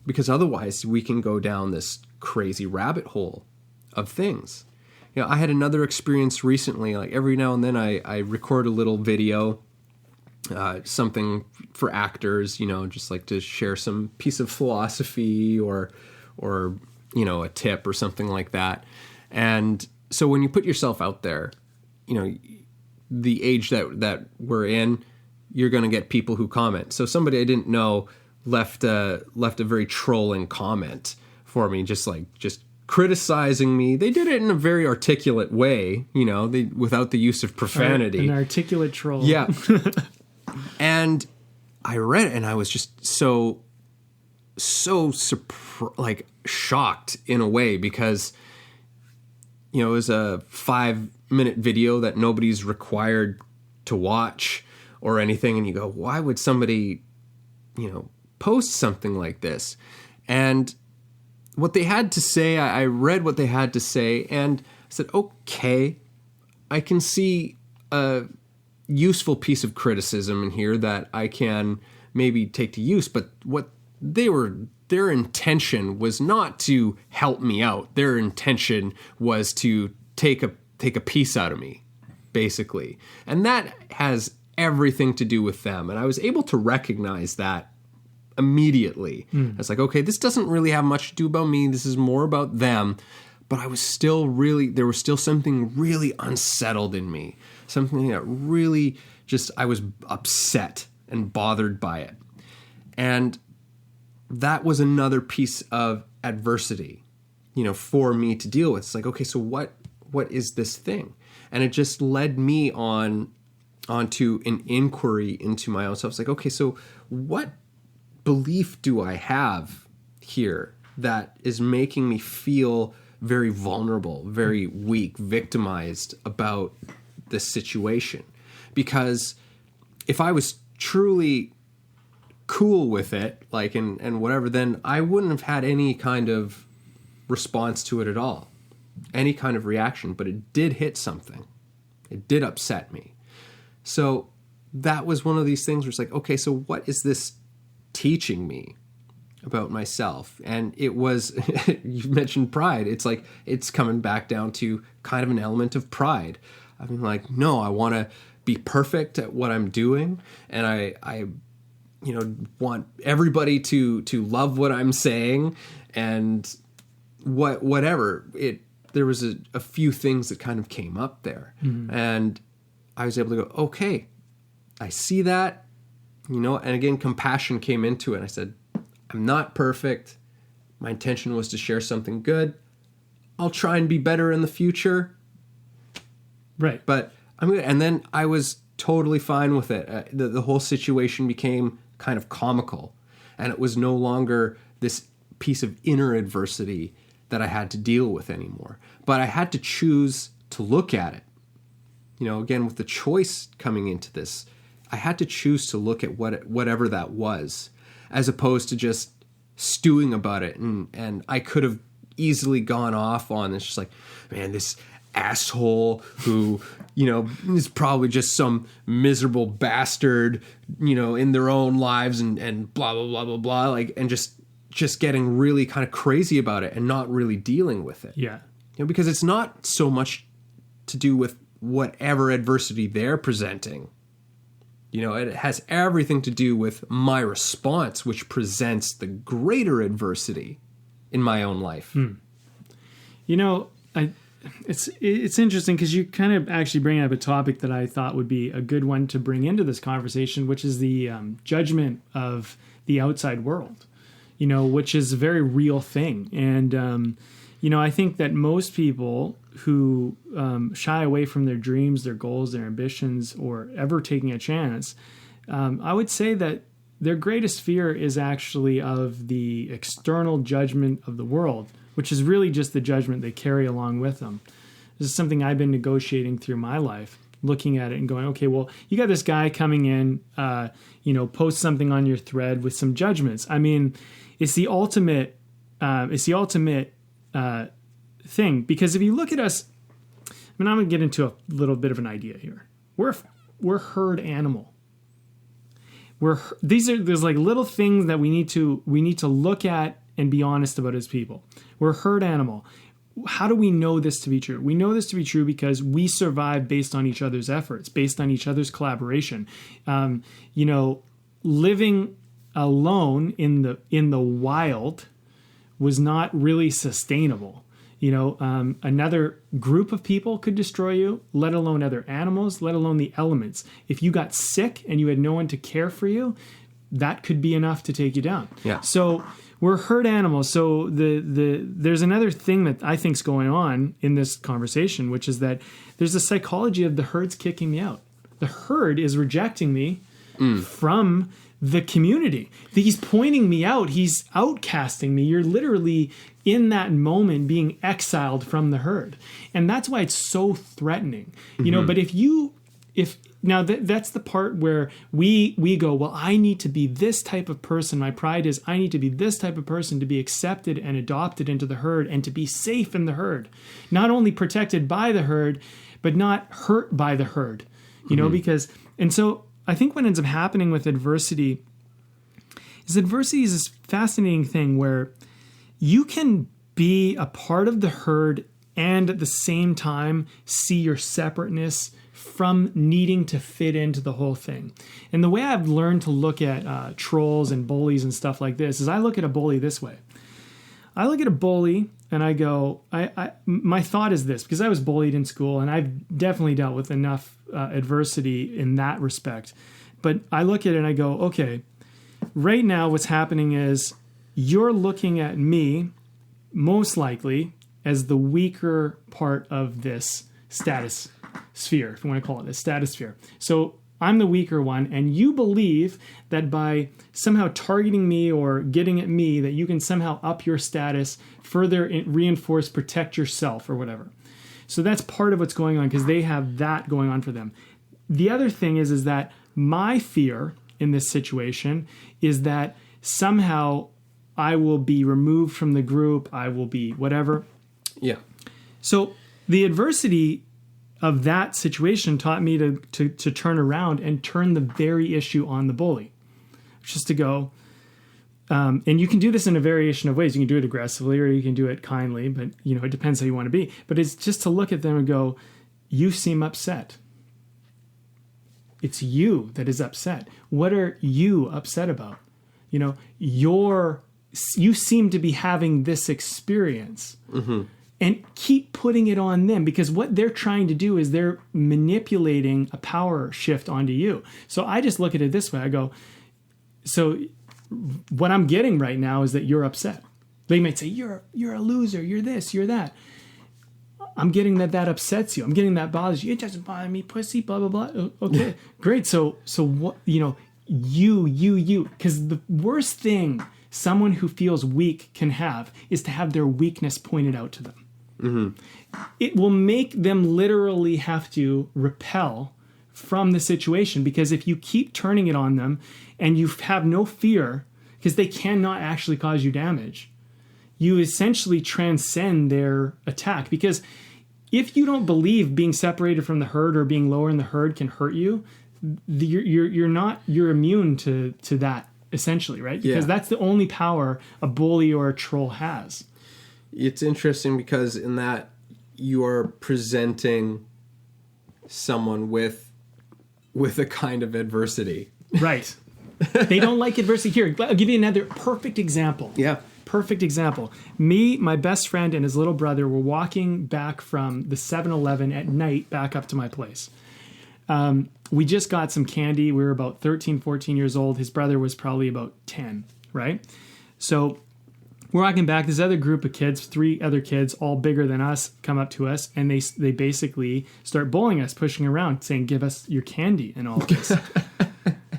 Because otherwise we can go down this crazy rabbit hole of things. I had another experience recently, like every now and then I record a little video, something for actors, just like to share some piece of philosophy or a tip or something like that. And so when you put yourself out there, the age that we're in, you're going to get people who comment. So somebody I didn't know left a very trolling comment for me, just criticizing me. They did it in a very articulate way, without the use of profanity. An articulate troll. Yeah. And I read it and I was just so shocked in a way, because, it was a 5-minute video that nobody's required to watch or anything. And you go, why would somebody, post something like this? And what they had to say, I read what they had to say, and I said, okay, I can see a useful piece of criticism in here that I can maybe take to use. But what their intention was not to help me out. Their intention was to take a piece out of me, basically. And that has everything to do with them. And I was able to recognize that immediately. I was like, okay, this doesn't really have much to do about me. This is more about them. But I was still there was still something really unsettled in me. Something that really I was upset and bothered by it. And that was another piece of adversity, for me to deal with. It's like, okay, so what is this thing? And it just led me onto an inquiry into my own self. It's like, okay, so what belief do I have here that is making me feel very vulnerable, very weak, victimized about this situation? Because if I was truly cool with it, like, and whatever, then I wouldn't have had any kind of response to it at all, any kind of reaction. But it did hit something. It did upset me. So that was one of these things where it's like, okay, so what is this teaching me about myself? And it was, you mentioned pride. It's like, it's coming back down to kind of an element of pride. I mean, like, no, I want to be perfect at what I'm doing. And I want everybody to love what I'm saying, and whatever. There was a few things that kind of came up there. And I was able to go, okay, I see that, and again, compassion came into it. I said, I'm not perfect. My intention was to share something good. I'll try and be better in the future. Right. But I'm good. And then I was totally fine with it. The whole situation became kind of comical, and it was no longer this piece of inner adversity that I had to deal with anymore. But I had to choose to look at it. Again, with the choice coming into this, I had to choose to look at whatever that was, as opposed to just stewing about it. And I could have easily gone off on this, just like, man, this asshole who, is probably just some miserable bastard, in their own lives, and blah, blah, blah, blah, blah, like, and just getting really kind of crazy about it and not really dealing with it. Yeah. Because it's not so much to do with whatever adversity they're presenting. It has everything to do with my response, which presents the greater adversity in my own life. It's interesting because you kind of actually bring up a topic that I thought would be a good one to bring into this conversation, which is the judgment of the outside world, which is a very real thing. And, I think that most people who shy away from their dreams, their goals, their ambitions, or ever taking a chance, I would say that their greatest fear is actually of the external judgment of the world, which is really just the judgment they carry along with them. This is something I've been negotiating through my life, looking at it and going, okay, well, you got this guy coming in, post something on your thread with some judgments. I mean, it's the ultimate thing, because if you look at us, I'm going to get into a little bit of an idea here. We're herd animal. There's like little things that we need to look at and be honest about as people. We're a herd animal. How do we know this to be true? We know this to be true because we survive based on each other's efforts, based on each other's collaboration. Living alone in the wild was not really sustainable. Another group of people could destroy you, let alone other animals, let alone the elements. If you got sick and you had no one to care for you, that could be enough to take you down. Yeah. So we're herd animals. So there's another thing that I think is going on in this conversation, which is that there's a psychology of the herd's kicking me out. The herd is rejecting me from the community. He's pointing me out. He's outcasting me. You're literally in that moment being exiled from the herd. And that's why it's so threatening. But if now that's the part where we go, well, I need to be this type of person. My pride is I need to be this type of person to be accepted and adopted into the herd and to be safe in the herd. Not only protected by the herd, but not hurt by the herd. You know, and so I think what ends up happening with adversity is this fascinating thing where you can be a part of the herd and at the same time see your separateness from needing to fit into the whole thing. And the way I've learned to look at trolls and bullies and stuff like this is I look at a bully this way. I look at a bully and I go, my thought is this, because I was bullied in school and I've definitely dealt with enough adversity in that respect. But I look at it and I go, okay, right now what's happening is you're looking at me most likely as the weaker part of this status sphere, if you want to call it a status sphere. So I'm the weaker one, and you believe that by somehow targeting me or getting at me that you can somehow up your status, further reinforce, protect yourself or whatever. So that's part of what's going on because they have that going on for them. The other thing is that my fear in this situation is that somehow I will be removed from the group, I will be whatever. Yeah. So the adversity of that situation taught me to turn around and turn the very issue on the bully. Just to go, and you can do this in a variation of ways. You can do it aggressively or you can do it kindly, but it depends how you want to be. But it's just to look at them and go, you seem upset. It's you that is upset. What are you upset about? You seem to be having this experience. Mm-hmm. And keep putting it on them because what they're trying to do is they're manipulating a power shift onto you. So I just look at it this way. I go, so what I'm getting right now is that you're upset. They might say, you're a loser, you're this, you're that. I'm getting that upsets you. I'm getting that bothers you. It doesn't bother me, pussy, blah, blah, blah. Okay, great. So what, you, because the worst thing someone who feels weak can have is to have their weakness pointed out to them. Mm-hmm. It will make them literally have to repel from the situation because if you keep turning it on them and you have no fear, because they cannot actually cause you damage, you essentially transcend their attack. Because if you don't believe being separated from the herd or being lower in the herd can hurt you, you're immune to that essentially, right? Because that's the only power a bully or a troll has. It's interesting because in that you are presenting someone with a kind of adversity. Right. They don't like adversity. Here, I'll give you another perfect example. Yeah. Perfect example. Me, my best friend, and his little brother were walking back from the 7-Eleven at night back up to my place. We just got some candy. We were about 13, 14 years old. His brother was probably about 10, right? So we're walking back. This other group of kids, 3 other kids, all bigger than us, come up to us, and they basically start bullying us, pushing around, saying, give us your candy and all of this.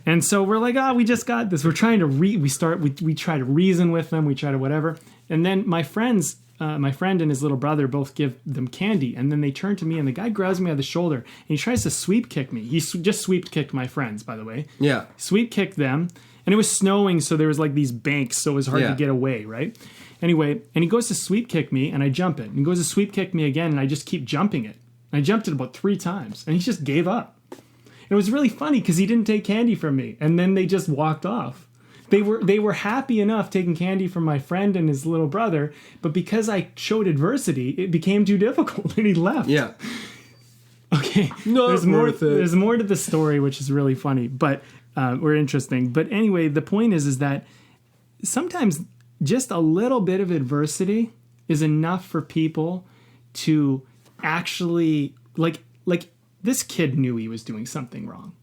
And so we're like, we just got this. We're trying to we try to reason with them. We try to whatever. And then my friend and his little brother both give them candy. And then they turn to me and the guy grabs me on the shoulder and he tries to sweep kick me. He just sweep kicked my friends, by the way. Yeah. Sweep kicked them. And it was snowing, so there was like these banks, so it was hard to get away, right? Anyway, and he goes to sweep kick me and I jump it. And he goes to sweep kick me again and I just keep jumping it. And I jumped it about 3 times and he just gave up. It was really funny because he didn't take candy from me, and then they just walked off. They were happy enough taking candy from my friend and his little brother, but because I showed adversity, it became too difficult, and he left. Yeah. Okay. There's more to the story, which is really funny, but or interesting. But anyway, the point is that sometimes just a little bit of adversity is enough for people to actually like. This kid knew he was doing something wrong.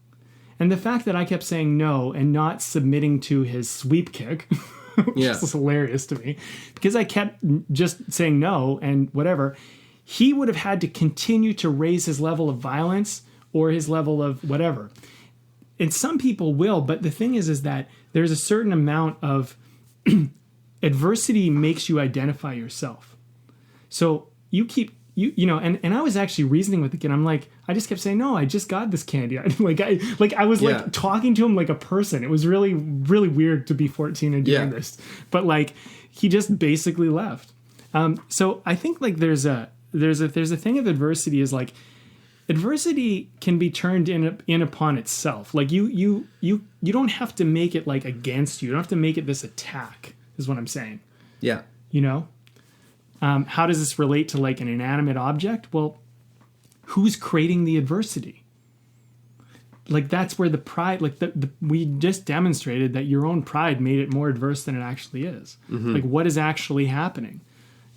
And the fact that I kept saying no and not submitting to his sweep kick, which is hilarious to me, because I kept just saying no and whatever, he would have had to continue to raise his level of violence or his level of whatever. And some people will, but the thing is that there's a certain amount of adversity makes you identify yourself. So you keep you know, and I was actually reasoning with the kid. I'm like, I just kept saying, no, I just got this candy. I was like talking to him like a person. It was really, really weird to be 14 and doing this, but like he just basically left. So I think like there's a thing of adversity is like adversity can be turned in upon itself. Like you don't have to make it like against you. You don't have to make it this attack is what I'm saying. Yeah. You know? How does this relate to like an inanimate object? Well, who's creating the adversity? Like that's where the pride, like we just demonstrated that your own pride made it more adverse than it actually is. Mm-hmm. Like what is actually happening?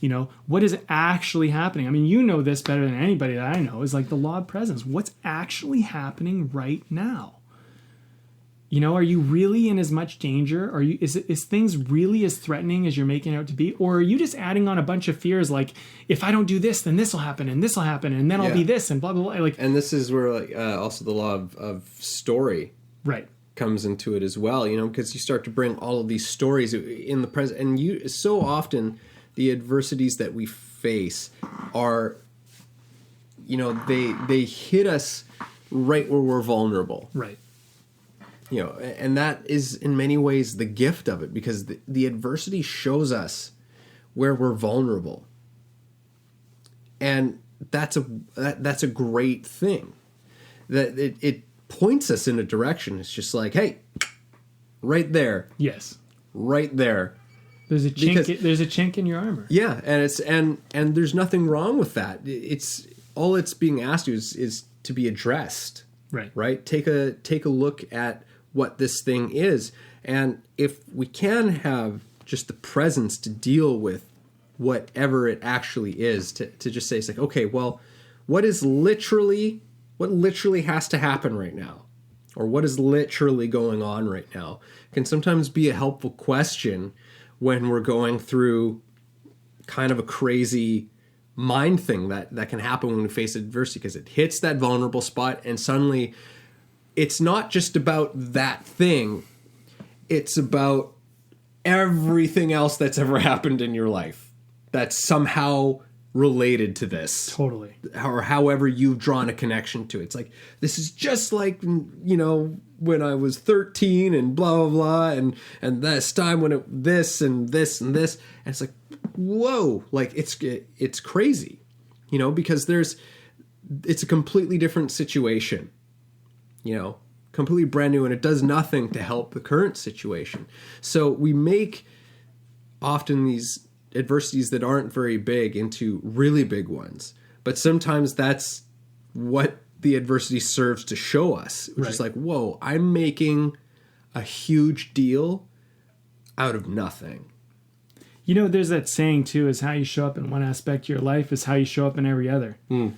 You know, what is actually happening? I mean, you know this better than anybody that I know is like the law of presence. What's actually happening right now? You know, are you really in as much danger? Is things really as threatening as you're making it out to be? Or are you just adding on a bunch of fears like, if I don't do this, then this will happen, and this will happen, and then I'll be this, and blah, blah, blah. Like, and this is where like, also the law of story comes into it as well, you know, because you start to bring all of these stories in the present. And you so often, the adversities that we face are, you know, they hit us right where we're vulnerable. Right. You know, and that is in many ways the gift of it, because the adversity shows us where we're vulnerable, and that's a great thing. That it points us in a direction. It's just like, hey, right there, yes, right there. There's a chink. There's a chink in your armor. Yeah, and there's nothing wrong with that. It's all it's being asked you is to be addressed. Right. Take a look at what this thing is, and if we can have just the presence to deal with whatever it actually is, to just say, it's like, okay, well, what literally has to happen right now, or what is literally going on right now, can sometimes be a helpful question when we're going through kind of a crazy mind thing that can happen when we face adversity, because it hits that vulnerable spot, and suddenly it's not just about that thing. It's about everything else that's ever happened in your life that's somehow related to this. Totally. Or however you've drawn a connection to it. It's like, this is just like, you know, when I was 13 and blah, blah, blah. And this time when this and this and this. And it's like, whoa, like it's crazy, you know, because it's a completely different situation. You know, completely brand new, and it does nothing to help the current situation. So we make often these adversities that aren't very big into really big ones. But sometimes that's what the adversity serves to show us, which is like, whoa, I'm making a huge deal out of nothing. You know, there's that saying, too, is how you show up in one aspect of your life is how you show up in every other. Mm.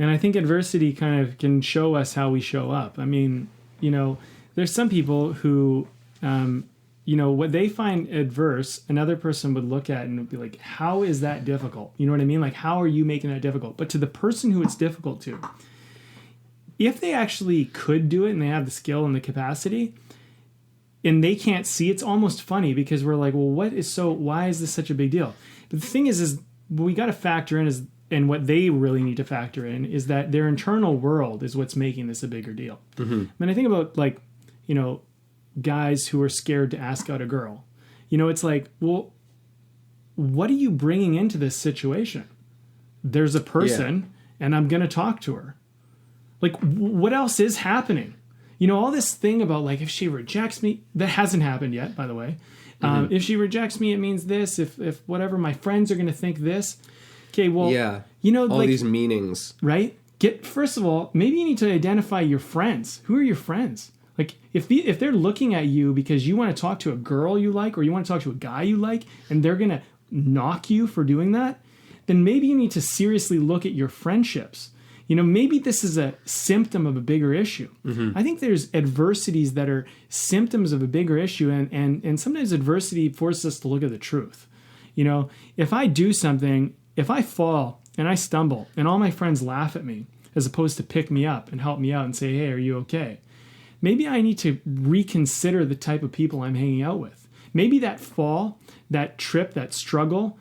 And I think adversity kind of can show us how we show up. I mean, you know, there's some people who, you know, what they find adverse, another person would look at and be like, how is that difficult? You know what I mean? Like, how are you making that difficult? But to the person who it's difficult to, if they actually could do it and they have the skill and the capacity, and they can't see, it's almost funny, because we're like, well, why is this such a big deal? But the thing is what we got to factor in and what they really need to factor in is that their internal world is what's making this a bigger deal. Mm-hmm. I mean, I think about, like, you know, guys who are scared to ask out a girl. You know, it's like, well, what are you bringing into this situation? There's a person and I'm going to talk to her. Like, what else is happening? You know, all this thing about, like, if she rejects me, that hasn't happened yet, by the way. Mm-hmm. If she rejects me, it means this. If whatever, my friends are going to think this. Okay, well, you know, all like, these meanings, right? First of all, maybe you need to identify your friends. Who are your friends? Like, if they're looking at you because you want to talk to a girl you like, or you want to talk to a guy you like, and they're going to knock you for doing that, then maybe you need to seriously look at your friendships. You know, maybe this is a symptom of a bigger issue. Mm-hmm. I think there's adversities that are symptoms of a bigger issue, and sometimes adversity forces us to look at the truth. You know, if I do something, if I fall and I stumble and all my friends laugh at me as opposed to pick me up and help me out and say, hey, are you okay? Maybe I need to reconsider the type of people I'm hanging out with. Maybe that fall, that trip, that struggle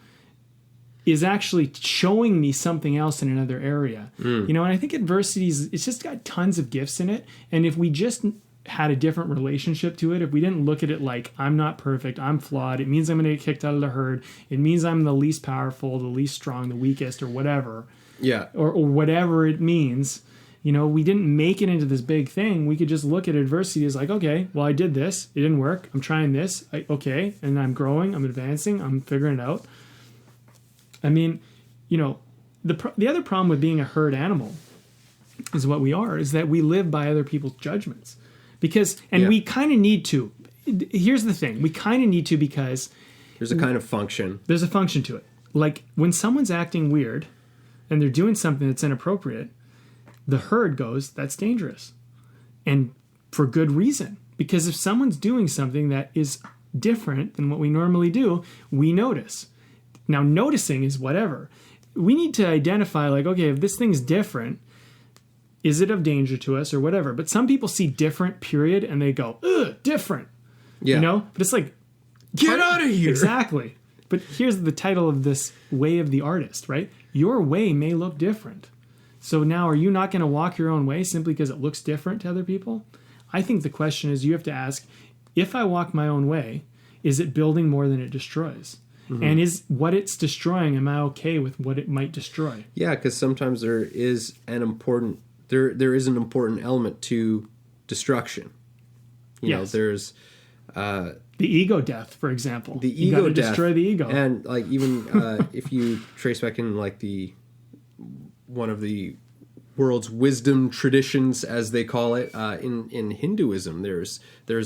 is actually showing me something else in another area. And I think adversity it's just got tons of gifts in it. And if we just had a different relationship to it, if we didn't look at it like I'm not perfect, I'm flawed, it means I'm going to get kicked out of the herd, it means I'm the least powerful, the least strong, the weakest, or whatever. Yeah. Or whatever it means. We didn't make it into this big thing. We could just look at adversity as like, okay, well, I did this. It didn't work. I'm trying this. Okay. And I'm growing. I'm advancing. I'm figuring it out. I mean, the other problem with being a herd animal is what we are, is that we live by other people's judgments. We kind of need to. Here's the thing. We kind of need to because there's a kind of function. There's a function to it. Like when someone's acting weird and they're doing something that's inappropriate, the herd goes, that's dangerous. And for good reason. Because if someone's doing something that is different than what we normally do, we notice. Now, noticing is whatever. We need to identify, like, okay, if this thing's different, is it of danger to us or whatever? But some people see different, period, and they go, ugh, different. Yeah. But it's like, get out of here. Exactly. But here's the title of this Way of the Artist, right? Your way may look different. So now, are you not going to walk your own way simply because it looks different to other people? I think the question is, you have to ask, if I walk my own way, is it building more than it destroys? Mm-hmm. And is what it's destroying, am I okay with what it might destroy? Yeah, because sometimes there is an important element to destruction. There's the ego death, for example. The ego death. Destroy the ego. And like even if you trace back in like one of the world's wisdom traditions, as they call it, in Hinduism, there's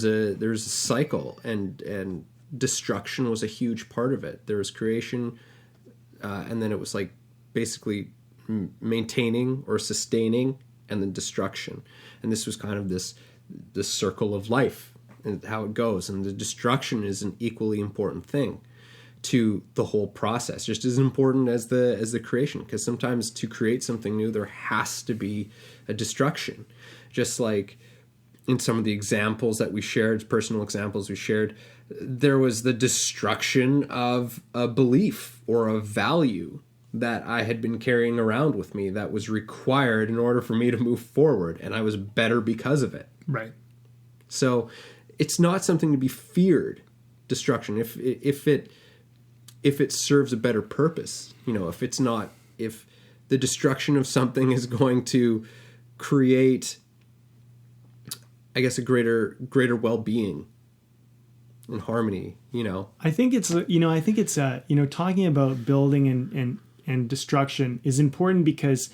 a cycle, and destruction was a huge part of it. There was creation, and then it was like basically maintaining or sustaining, and then destruction. And this was kind of this circle of life and how it goes. And the destruction is an equally important thing to the whole process, just as important as the creation, because sometimes to create something new there has to be a destruction. Just like in some of the examples that we shared, personal examples we shared, there was the destruction of a belief or a value that I had been carrying around with me that was required in order for me to move forward, and I was better because of it. Right. So it's not something to be feared, destruction, if it serves a better purpose. If the destruction of something is going to create, I guess, a greater well-being and harmony, I think it's talking about building and destruction is important, because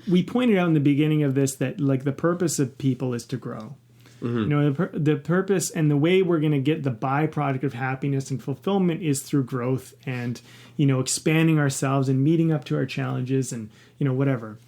we pointed out in the beginning of this that like the purpose of people is to grow. Mm-hmm. The purpose and the way we're going to get the byproduct of happiness and fulfillment is through growth and, expanding ourselves and meeting up to our challenges and, whatever.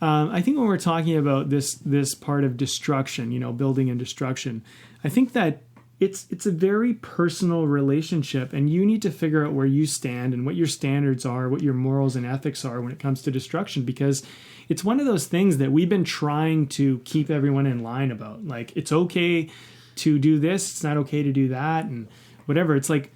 I think when we're talking about this part of destruction, building and destruction, I think that it's a very personal relationship, and you need to figure out where you stand and what your standards are, what your morals and ethics are when it comes to destruction, because it's one of those things that we've been trying to keep everyone in line about. Like, it's okay to do this, it's not okay to do that, and whatever. It's like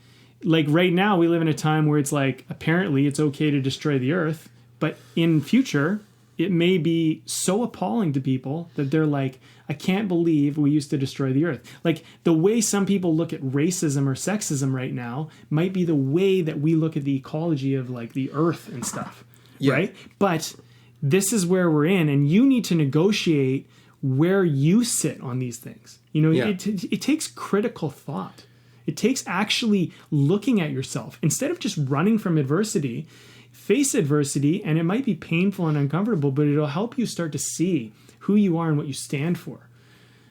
right now we live in a time where it's like, apparently it's okay to destroy the earth, but in future it may be so appalling to people that they're like, I can't believe we used to destroy the earth. Like, the way some people look at racism or sexism right now might be the way that we look at the ecology of like the earth and stuff. Yeah. Right? But this is where we're in, and you need to negotiate where you sit on these things. It takes critical thought. It takes actually looking at yourself. Instead of just running from adversity, face adversity, and it might be painful and uncomfortable, but it'll help you start to see who you are and what you stand for.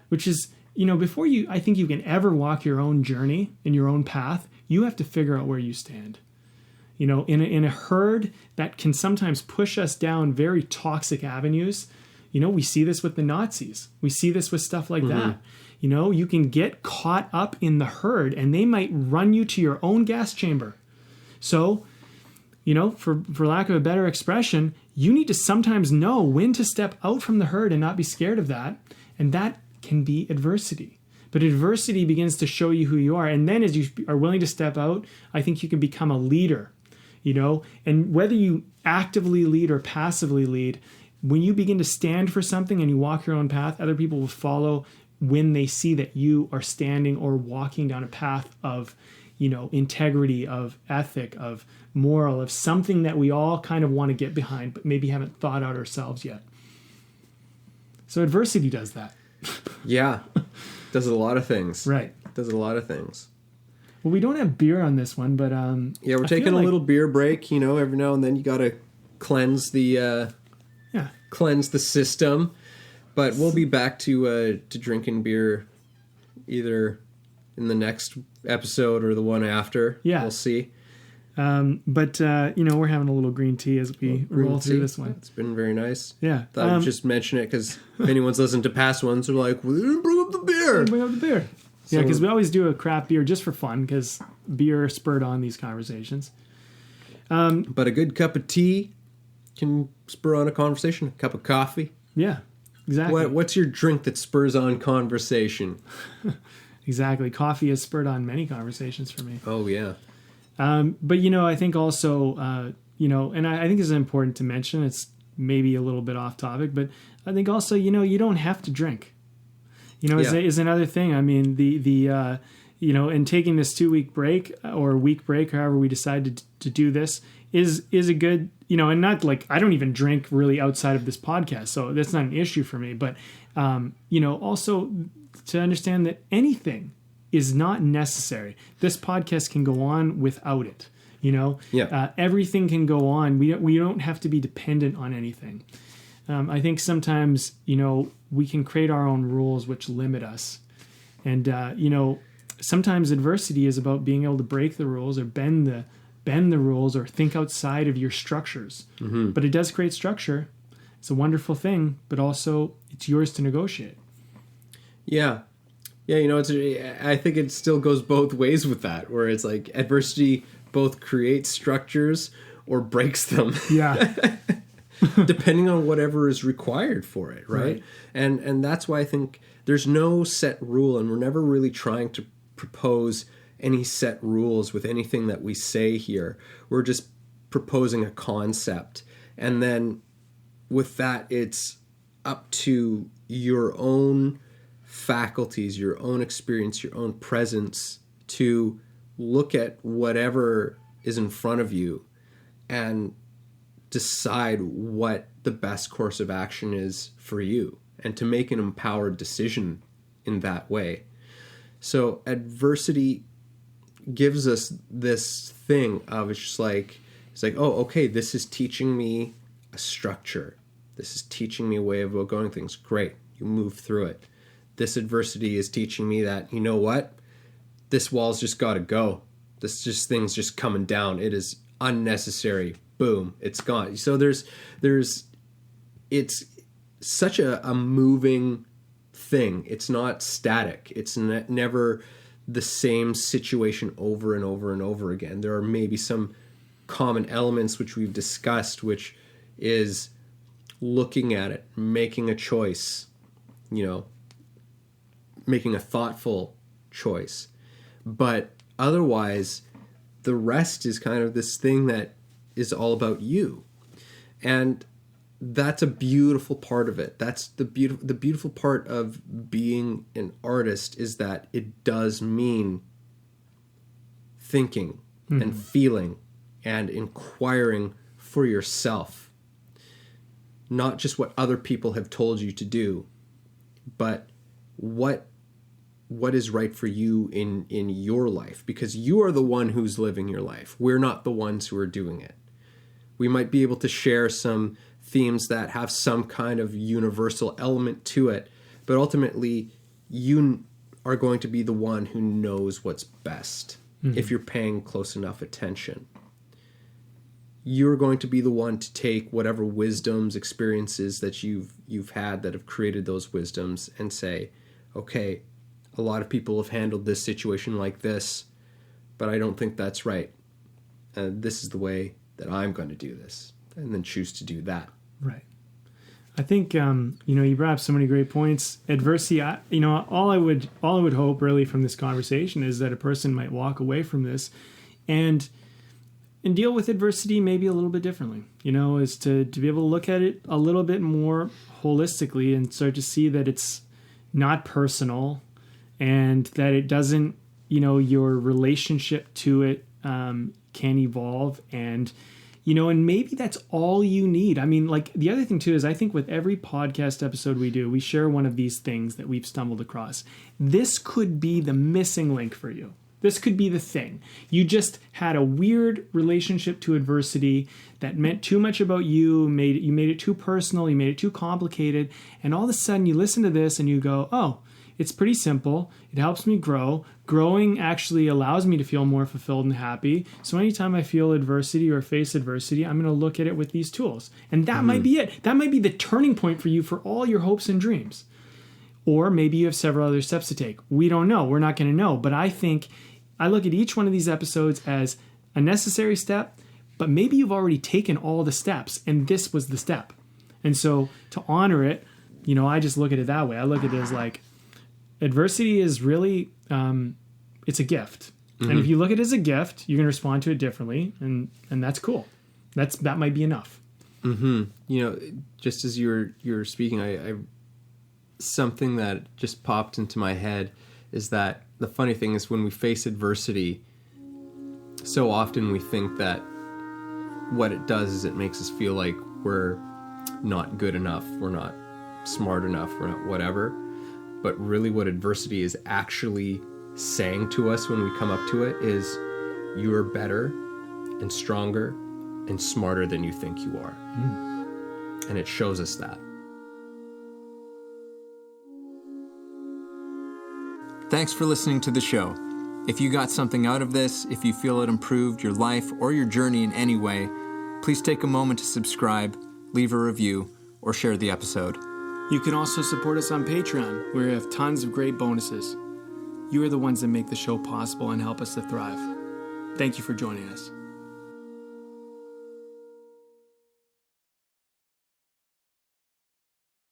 Which is, before I think you can ever walk your own journey in your own path, you have to figure out where you stand. In a herd that can sometimes push us down very toxic avenues. We see this with the Nazis. We see this with stuff like that. You can get caught up in the herd, and they might run you to your own gas chamber. So, for lack of a better expression, you need to sometimes know when to step out from the herd and not be scared of that. And that can be adversity. But adversity begins to show you who you are. And then as you are willing to step out, I think you can become a leader and whether you actively lead or passively lead, when you begin to stand for something and you walk your own path, other people will follow when they see that you are standing or walking down a path of, integrity, of ethic, of moral, of something that we all kind of want to get behind, but maybe haven't thought out ourselves yet. So adversity does that. Yeah. Does a lot of things. Right. Does a lot of things. Well, we don't have beer on this one, but yeah, we're taking a little beer break. Every now and then you got to cleanse the system. But we'll be back to drinking beer either in the next episode or the one after. Yeah, we'll see. But we're having a little green tea as we roll through this one. It's been very nice. Yeah, thought I'd just mention it because if anyone's listened to past ones, they're like, "We didn't bring up the beer." Bring up the beer. Yeah, because we always do a craft beer just for fun, because beer spurred on these conversations. But a good cup of tea can spur on a conversation. A cup of coffee. Yeah, exactly. What's your drink that spurs on conversation? Exactly. Coffee has spurred on many conversations for me. Oh, yeah. But, I think also, and I think it's important to mention, it's maybe a little bit off topic, but I think also, you don't have to drink. Is another thing. I mean, in taking this 2-week break or week break, however we decided to do this, is a good, and not like, I don't even drink really outside of this podcast, so that's not an issue for me. But, also to understand that anything is not necessary. This podcast can go on without it. Everything can go on. We don't have to be dependent on anything. I think sometimes, we can create our own rules which limit us. And, sometimes adversity is about being able to break the rules or bend the rules or think outside of your structures. Mm-hmm. But it does create structure. It's a wonderful thing, but also it's yours to negotiate. Yeah. Yeah, I think it still goes both ways with that, where it's like adversity both creates structures or breaks them. Yeah. Depending on whatever is required for it, right? And that's why I think there's no set rule, and we're never really trying to propose any set rules with anything that we say here. We're just proposing a concept. And then with that, it's up to your own faculties, your own experience, your own presence to look at whatever is in front of you and decide what the best course of action is for you, and to make an empowered decision in that way. So adversity gives us this thing of it's like, oh, okay, this is teaching me a structure. This is teaching me a way of going things. Great. You move through it. This adversity is teaching me that, you know what? This wall's just got to go. Thing's just coming down. It is unnecessary. Boom, it's gone. So it's such a moving thing. It's not static. It's never the same situation over and over and over again. There are maybe some common elements which we've discussed, which is looking at it, making a choice, making a thoughtful choice. But otherwise, the rest is kind of this thing that is all about you. And that's a beautiful part of it. That's the beautiful part of being an artist, is that it does mean thinking and feeling and inquiring for yourself. Not just what other people have told you to do, but what is right for you in your life, because you are the one who's living your life. We're not the ones who are doing it. We might be able to share some themes that have some kind of universal element to it, but ultimately you are going to be the one who knows what's best. If you're paying close enough attention, you're going to be the one to take whatever wisdoms, experiences that you've had that have created those wisdoms and say, okay, a lot of people have handled this situation like this, but I don't think that's right. This is the way that I'm going to do this, and then choose to do that. Right. I think you brought up so many great points. Adversity, all I would hope really from this conversation is that a person might walk away from this and and deal with adversity maybe a little bit differently, is to be able to look at it a little bit more holistically and start to see that it's not personal and that it doesn't, your relationship to it can evolve and maybe that's all you need. I mean, like the other thing too is I think with every podcast episode we do, we share one of these things that we've stumbled across. This could be the missing link for you. This could be the thing. You just had a weird relationship to adversity that meant too much about you, you made it too personal, you made it too complicated, and all of a sudden you listen to this and you go, oh, it's pretty simple. It helps me grow. Growing actually allows me to feel more fulfilled and happy. So anytime I feel adversity or face adversity, I'm going to look at it with these tools. And that might be it. That might be the turning point for you for all your hopes and dreams. Or maybe you have several other steps to take. We don't know. We're not going to know. But I think I look at each one of these episodes as a necessary step, but maybe you've already taken all the steps and this was the step. And so to honor it, I just look at it that way. I look at it as like, adversity is really, it's a gift. Mm-hmm. And if you look at it as a gift, you're going to respond to it differently. And that's cool. That might be enough. Mm-hmm. Just as you're speaking, I something that just popped into my head is that the funny thing is when we face adversity, so often we think that what it does is it makes us feel like we're not good enough, we're not smart enough, we're not whatever. But really what adversity is actually saying to us when we come up to it is you are better and stronger and smarter than you think you are. And it shows us that. Thanks for listening to the show. If you got something out of this, if you feel it improved your life or your journey in any way, please take a moment to subscribe, leave a review, or share the episode. You can also support us on Patreon, where we have tons of great bonuses. You are the ones that make the show possible and help us to thrive. Thank you for joining us.